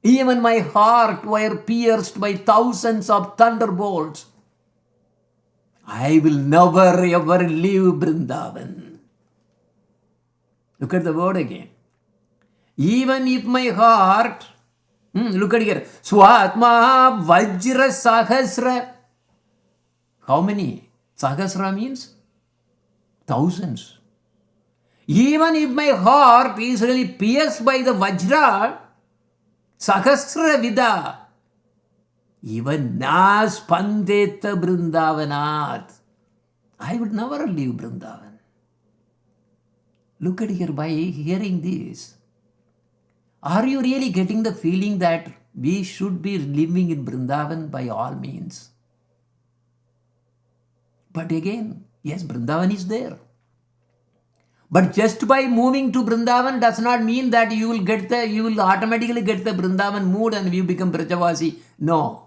Even my heart were pierced by thousands of thunderbolts. I will never ever leave Vrindavan. Look at the word again. Even if my heart, look at here, Swatma Vajra Sahasra. How many? Sahasra means thousands. Even if my heart is really pierced by the Vajra, Sahasra Vida, even Nas Pandeta Vrindavanat, I would never leave Vrindavan. Look at here, by hearing this, are you really getting the feeling that we should be living in Vrindavan by all means? But again, yes, Vrindavan is there. But just by moving to Vrindavan does not mean that you will automatically get the Vrindavan mood and you become Brajavasi. No.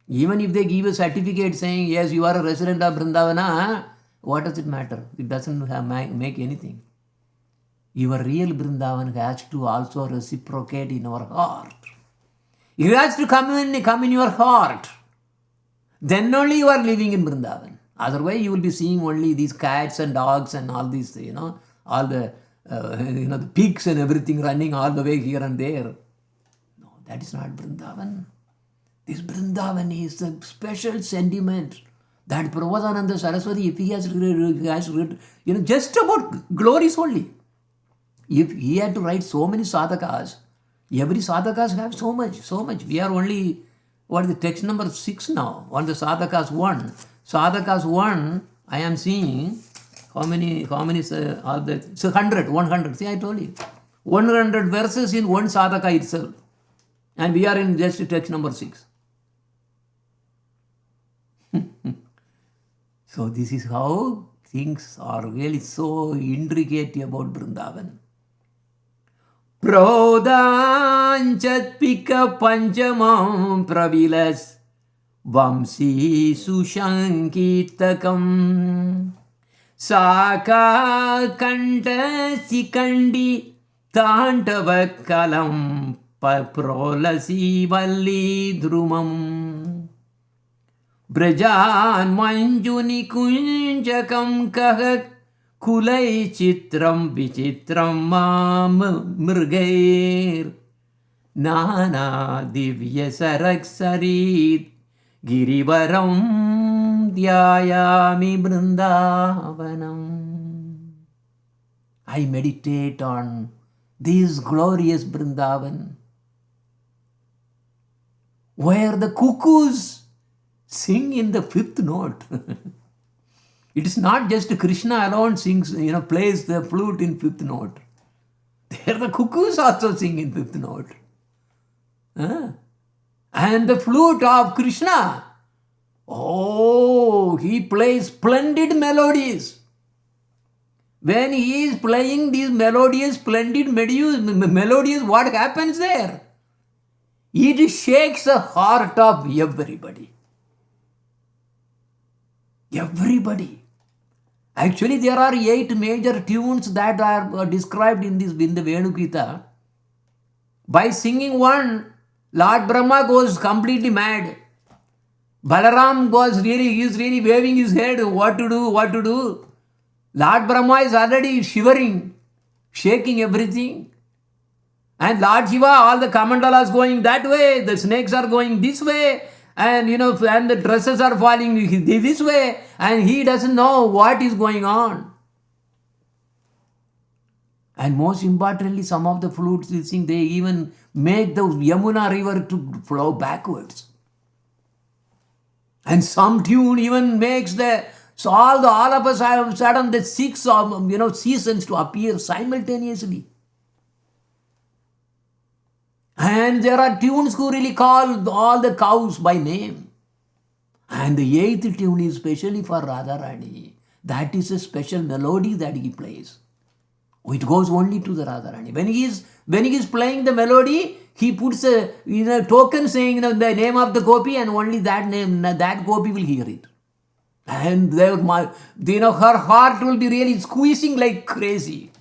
Even if they give a certificate saying, yes, you are a resident of Vrindavana, what does it matter? It doesn't make anything. Your real Vrindavan has to also reciprocate in our heart. It has to come in your heart. Then only you are living in Vrindavan. Otherwise, you will be seeing only these cats and dogs and all these, all the the pigs and everything running all the way here and there. No, that is not Vrindavan. This Vrindavan is a special sentiment that Prabhupada Saraswati, if he has written, just about glories only. If he had to write so many sadhakas, every sadhakas have so much. We are only, what is the text number 6 now, on the sadhakas 1. Sadhakas 1, I am seeing, how many are there? It's 100. See, I told you. 100 verses in one sadhaka itself. And we are in just text number 6. So this is how things are really so intricate about Vrindavan. Prodhanchatpika panchamam pravilas vamsi sushankitakam saka kanta sikandi tantavakalam prolasi valli drumam Brajan manjuni kunjakam kahak kulai chitram vichitram mam mrgair nana divya sarak sarit girivaram dhyayami Vrindavanam. I meditate on this glorious Vrindavan where the cuckoos sing in the 5th note. It is not just Krishna alone sings, plays the flute in 5th note. There the cuckoos also sing in 5th note. And the flute of Krishna, he plays splendid melodies. When he is playing these melodious, splendid melodies, what happens there? It shakes the heart of everybody. Everybody. Actually, there are 8 major tunes that are described in the Venu Gita. By singing one, Lord Brahma goes completely mad. Balaram is really waving his head, what to do. Lord Brahma is already shivering, shaking everything. And Lord Shiva, all the kamandalas going that way, the snakes are going this way. And and the dresses are falling this way, and he doesn't know what is going on. And most importantly, some of the flutes they even make the Yamuna river to flow backwards. And some tune even makes all of us have sudden the 6 seasons to appear simultaneously. And there are tunes who really call all the cows by name. And the 8th tune is specially for Radharani. That is a special melody that he plays. It goes only to the Radharani. When he is playing the melody, he puts a token saying the name of the gopi, and only that gopi will hear it. And her heart will be really squeezing like crazy.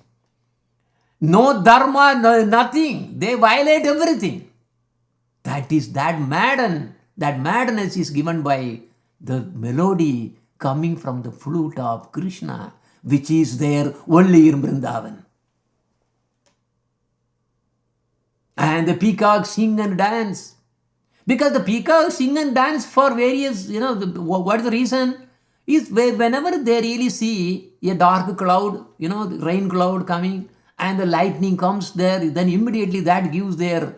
No dharma, no nothing. They violate everything. That madness is given by the melody coming from the flute of Krishna, which is there only in Vrindavan. And the peacocks sing and dance. Because the peacocks sing and dance for various, what is the reason? Is whenever they really see a dark cloud, the rain cloud coming, and the lightning comes there, then immediately that gives the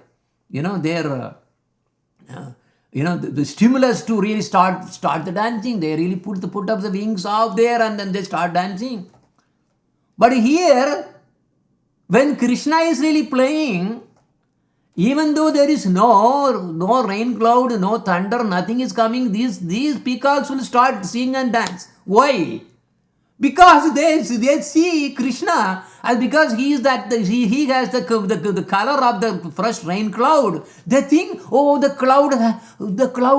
stimulus to really start the dancing. They really put up the wings out there, and then they start dancing. But here, when Krishna is really playing, even though there is no rain cloud, no thunder, nothing is coming, these peacocks will start sing and dance. Why? Because they see Krishna, and because he has the color of the fresh rain cloud. They think, the cloud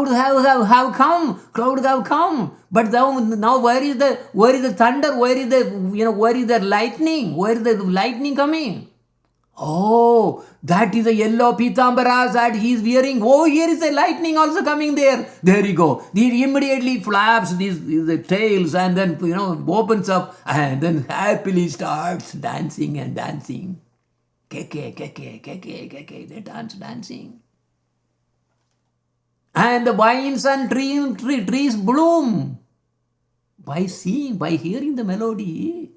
have come. But now where is the thunder? Where is the lightning? Where is the lightning coming? Oh, that is a yellow pitambara that he is wearing. Oh, here is a lightning also coming there. There you go. He immediately flaps the tails and then, opens up and then happily starts dancing and dancing. Keke, keke, keke, keke. They dancing. And the vines and trees bloom by hearing the melody.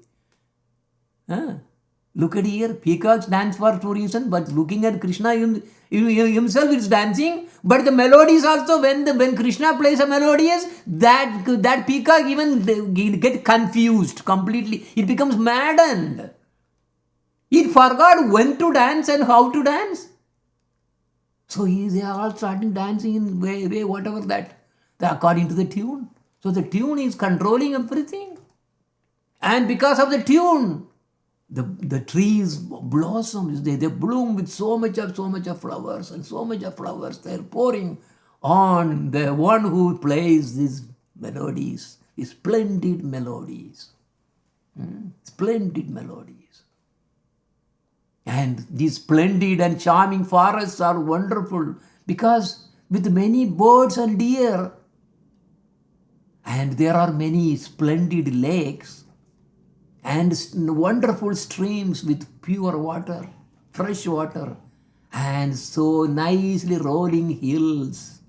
Look at here, peacocks dance for two reasons, but looking at Krishna himself is dancing, but the melodies also, when Krishna plays a melodious, that peacock even get confused completely. It becomes maddened. It forgot when to dance and how to dance. So they are all starting dancing in way whatever that, according to the tune. So the tune is controlling everything. And because of the tune, the trees blossom, they bloom with so much of flowers, and so much of flowers they're pouring on the one who plays these melodies, these splendid melodies. Splendid melodies. And these splendid and charming forests are wonderful because with many birds and deer, and there are many splendid lakes and wonderful streams with pure water, fresh water, and so nicely rolling hills.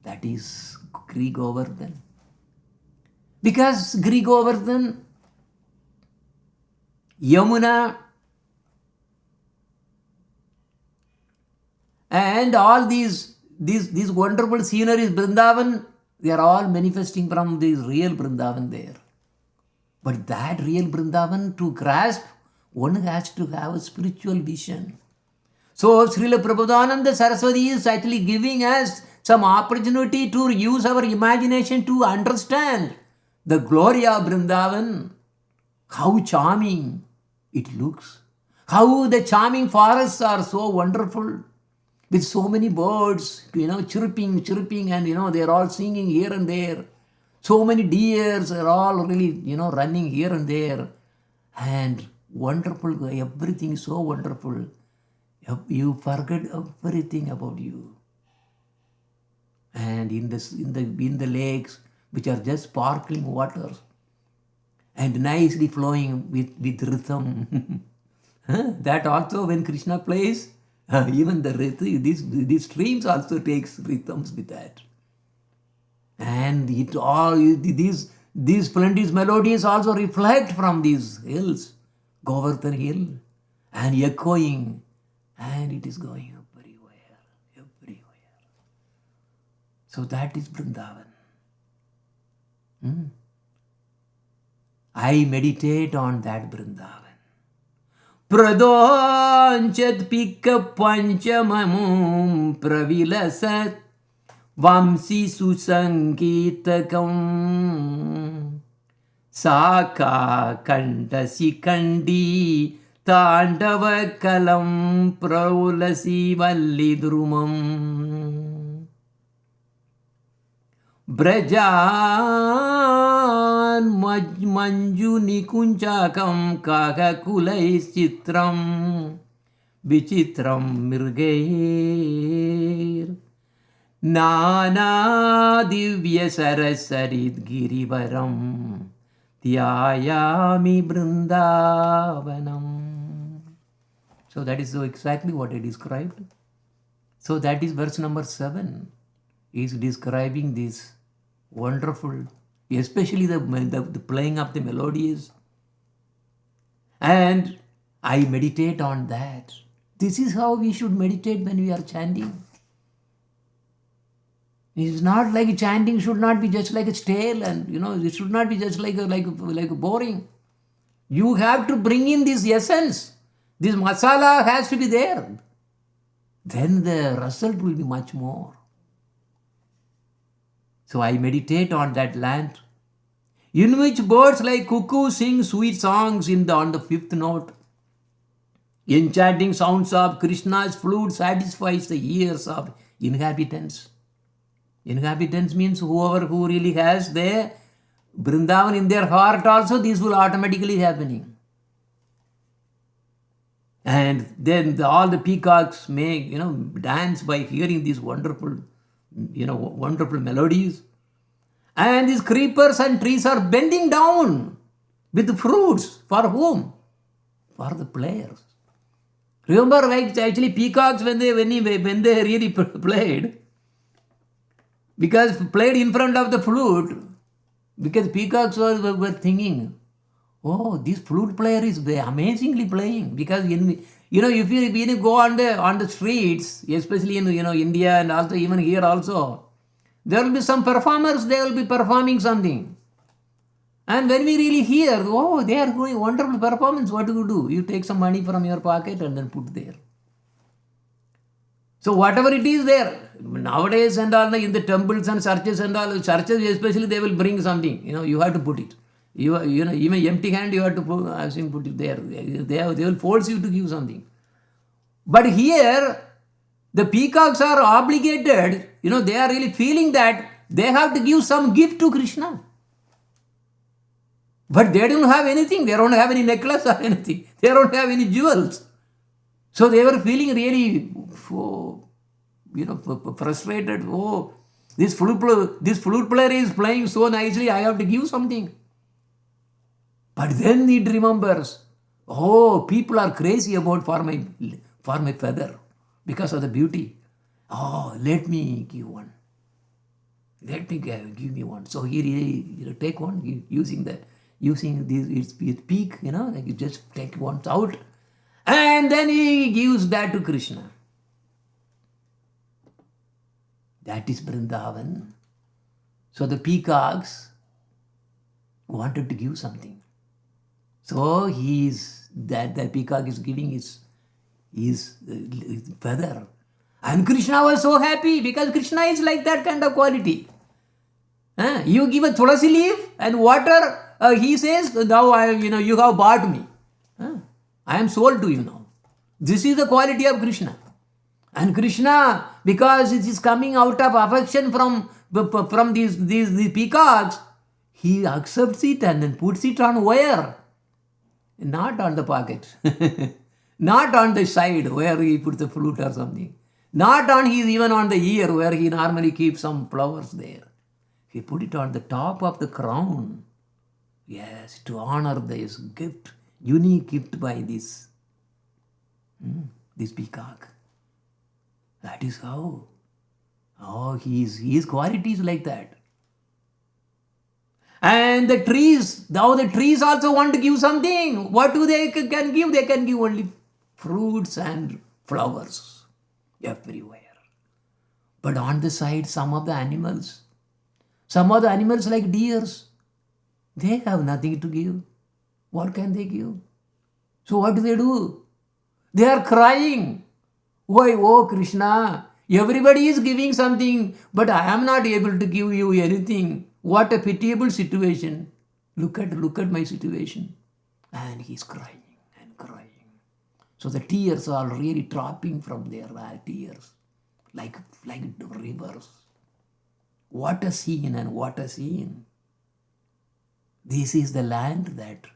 That is Giri Govardhan. Because Giri Govardhan, Yamuna, and all these wonderful sceneries, Vrindavan, they are all manifesting from this real Vrindavan there. But that real Vrindavan, to grasp, one has to have a spiritual vision. So Srila Prabodhananda Saraswati is actually giving us some opportunity to use our imagination to understand the glory of Vrindavan, how charming it looks, how the charming forests are so wonderful, with so many birds, chirping, and they are all singing here and there. So many deers are all really, running here and there. And wonderful, everything is so wonderful. You forget everything about you. And in the lakes, which are just sparkling waters, and nicely flowing with rhythm. That also, when Krishna plays, even these streams also takes rhythms with that. And these splendid melodies also reflect from these hills, Govardhan Hill, and echoing, and it is going everywhere. So that is Vrindavan. I meditate on that Vrindavan. Pradonchad Pika Panchamamum Pravilasat Vamsi Susangitakam Saka Kandasi Kandi Tandava Kalam Praulasi Vallidrumam Brajan Manjuni Kunchakam Kakakulais Chitram Vichitram Mirgair Nana Divya Sarasarid Girivaram Tyayami Vrindavanam. So that is exactly what I described. So that is verse number 7. Is describing this wonderful, especially the playing of the melodies. And I meditate on that. This is how we should meditate when we are chanting. It's not like chanting should not be just like a stale, and it should not be just like a boring. You have to bring in this essence. This masala has to be there. Then the result will be much more. So I meditate on that land, in which birds like cuckoo sing sweet songs on the 5th note. Enchanting sounds of Krishna's flute satisfies the ears of inhabitants. Inhabitants means who really has the Vrindavan in their heart also, this will automatically happening. And then all the peacocks make, dance by hearing these wonderful, wonderful melodies. And these creepers and trees are bending down with fruits. For whom? For the players. Remember, like actually peacocks when they really played, because played in front of the flute, because peacocks were thinking, oh, this flute player is amazingly playing. Because if you go on the streets, especially in India and also even here also, there will be some performers. They will be performing something, and when we really hear, oh, they are doing wonderful performance, what do? You take some money from your pocket and then put there. So whatever it is there nowadays and all, in the temples and churches and all, churches especially, they will bring something. You have to put it. Even empty hand, you have to put it there. They will force you to give something. But here, the peacocks are obligated. They are really feeling that they have to give some gift to Krishna. But they don't have anything. They don't have any necklace or anything. They don't have any jewels. So they were feeling really, frustrated. Oh, this flute player is playing so nicely. I have to give something. But then it remembers, oh, people are crazy about for my feather because of the beauty. Oh, let me give one. Let me give me one. So he take one using its peak, like you just take one out, and then he gives that to Krishna. That is Vrindavan. So the peacocks wanted to give something. So that peacock is giving his feather. And Krishna was so happy, because Krishna is like that kind of quality. You give a tulasi leaf and water, he says, now you have bought me. I am sold to you now. This is the quality of Krishna. And Krishna, because it is coming out of affection from these peacocks, he accepts it and then puts it on where? Not on the pocket. Not on the side where he puts the flute or something. Not even on the ear where he normally keeps some flowers there. He put it on the top of the crown. Yes, to honor this gift, unique gift by this peacock. That is how. Oh, his quality is like that. And the trees, now the trees also want to give something. What do they can give? They can give only fruits and flowers everywhere. But on the side, some of the animals like deers, they have nothing to give. What can they give? So what do? They are crying. Why, oh Krishna, everybody is giving something, but I am not able to give you anything. What a pitiable situation. Look at my situation. And he's crying and crying. So the tears are really dropping from their tears, like rivers. What a scene and what a scene. This is the land that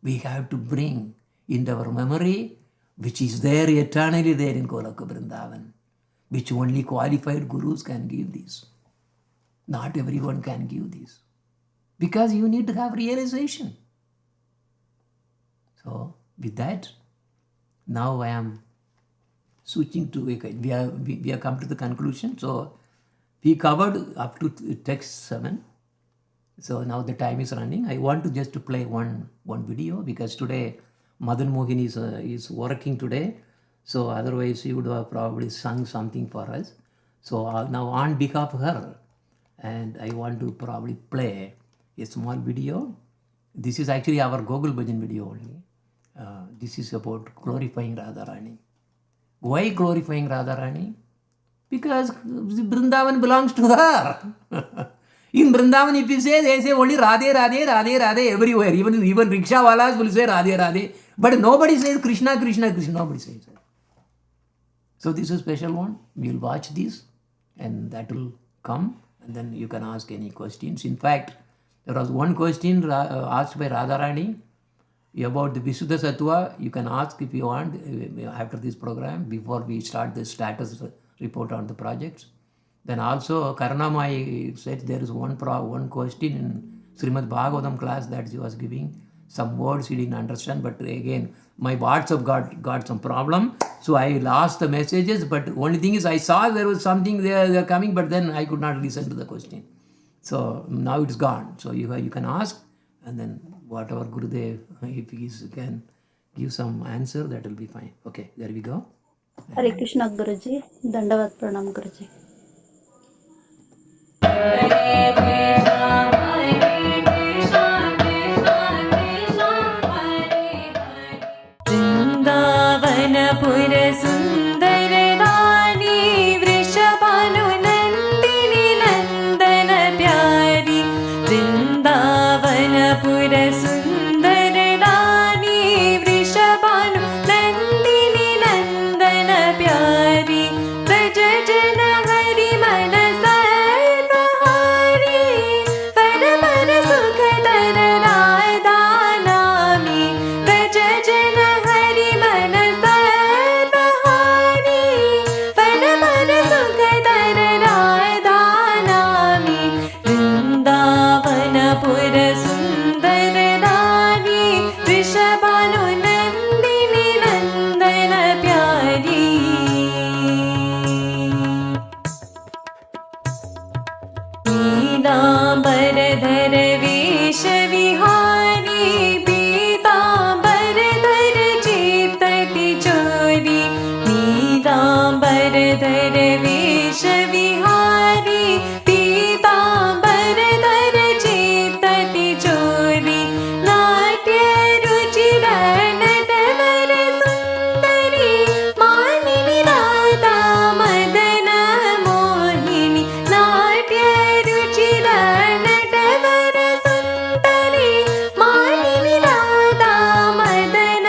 we have to bring into our memory, which is there eternally there in Golaka Vrindavan, which only qualified gurus can give this. Not everyone can give this, because you need to have realization. So with that, now I am switching to, we have come to the conclusion. So we covered up to text 7. So now the time is running. I want to just to play one video, because today Madan Mohin is working today. So otherwise he would have probably sung something for us. So now on behalf of her, and I want to probably play a small video. This is actually our Gogol Bhajan video only. This is about glorifying Radharani. Why glorifying Radharani? Because Vrindavan belongs to her. In Vrindavan, if you say, they say only Radhe, Radhe, Radhe, Radhe everywhere. Even rickshaw walas will say Radhe, Radhe. But nobody says Krishna, Krishna, Krishna. Nobody says that. So this is a special one. We will watch this, and that will come, and then you can ask any questions. In fact, there was one question asked by Radharani. About the Visuddha Sattva, you can ask if you want after this program, before we start the status report on the projects. Then also Karanamai said there is one question in Srimad Bhagavatam class that she was giving. Some words he didn't understand, but again, my WhatsApp got some problem. So I lost the messages, but only thing is I saw there was something there coming, but then I could not listen to the question. So now it's gone. So you can ask, and then whatever Gurudev, if he can give some answer, that will be fine. Okay, there we go. Hare Krishna Guruji, Dandavat Pranam Guruji. Vrindavanpur सुंदर रानी वृषभानु नंदिनी नंदन प्यारी वृंदावनपुर सुंदर रानी वृषभानु नंदिनी नंदन प्यारी ब्रज जन हरि मन सर्वहारी पर पर सुख दर राधा नामी ब्रज जन हरि मन सर्वहारी पर पर सुख दर राधा नामी वृंदावनपुर सुंदर रानी वृषभानु नंदिनी नंदन प्यारी पीतांबर धर वेश विहारी पीतांबर धर चित्त तिजोरी पीतांबर धर वेश विहारी पीतांबर धर चित्त तिजोरी नाट्य रुचिर नटवर सुंदरी मानिनी राधा मदन मोहिनी नाट्य रुचिर नटवर सुंदरी मानिनी राधा मदन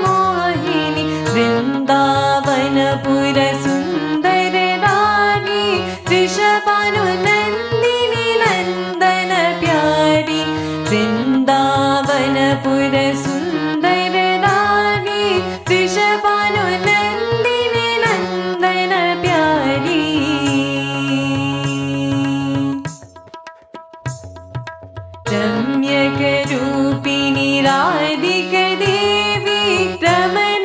मोहिनी वृंदावनपुर सुंदर रानी वृषभानु नंदिनी नंदन प्यारी वृंदावनपुर सुंदर रानी वृषभानु नंदिनी नंदन प्यारी रम्यक रूपिणी राधिक देवी रमण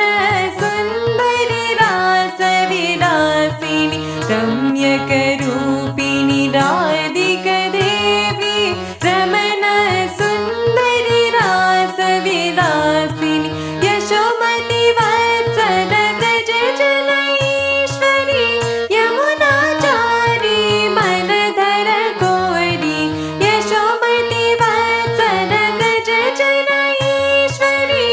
सुंदरी रास विलासिनी रम्यक रूपिणी राधिक देवी रमण सुंदरी रास विलासिनी यशोमती वत्सल व्रज जनईश्वरी यमुनाचारी मनधर गौरी यशोमती वत्सल व्रज जनईश्वरी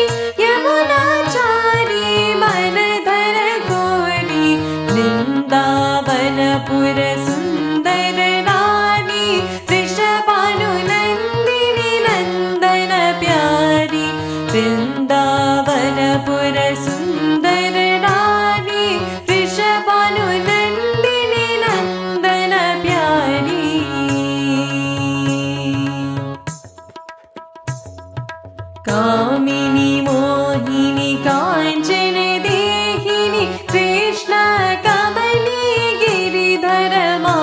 यमुनाचारी मनधर गौरी वृंदावनपुर सुंदर रानी वृषभानु नंदिनी नंदन प्यारी वृंदावनपुर सुंदर रानी वृषभानु नंदिनी नंदन प्यारी कामिनी मोहिनी कांचन देहिनी कृष्ण कमली गिरिधर मा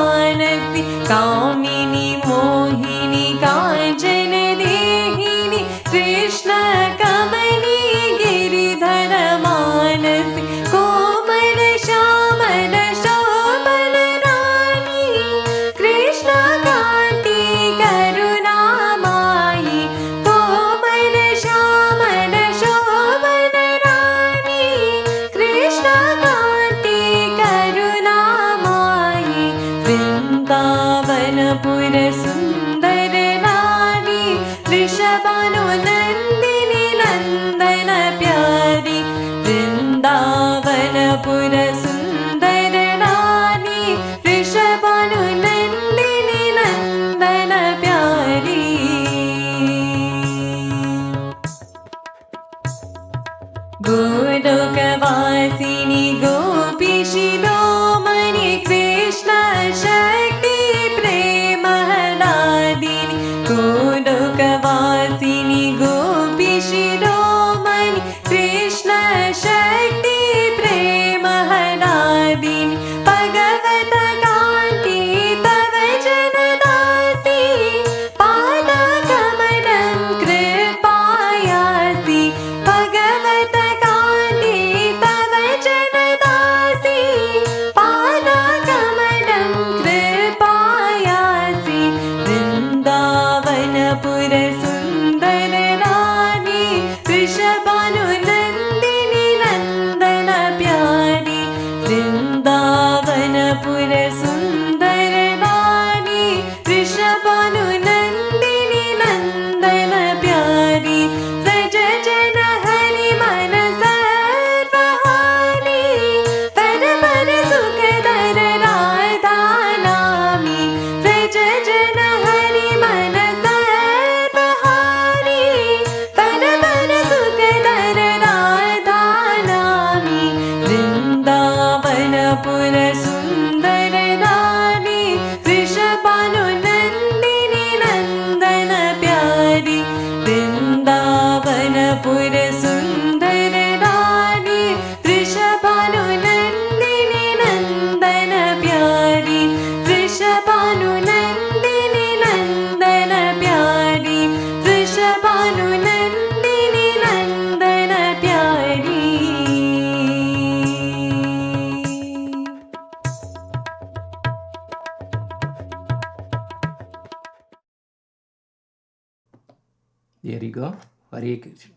There you go. Hare Krishna.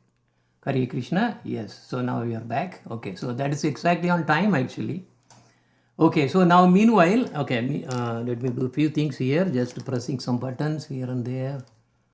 Hare Krishna. Yes. So now we are back. Okay. So that is exactly on time actually. Okay. So now meanwhile, okay, let me do a few things here. Just pressing some buttons here and there.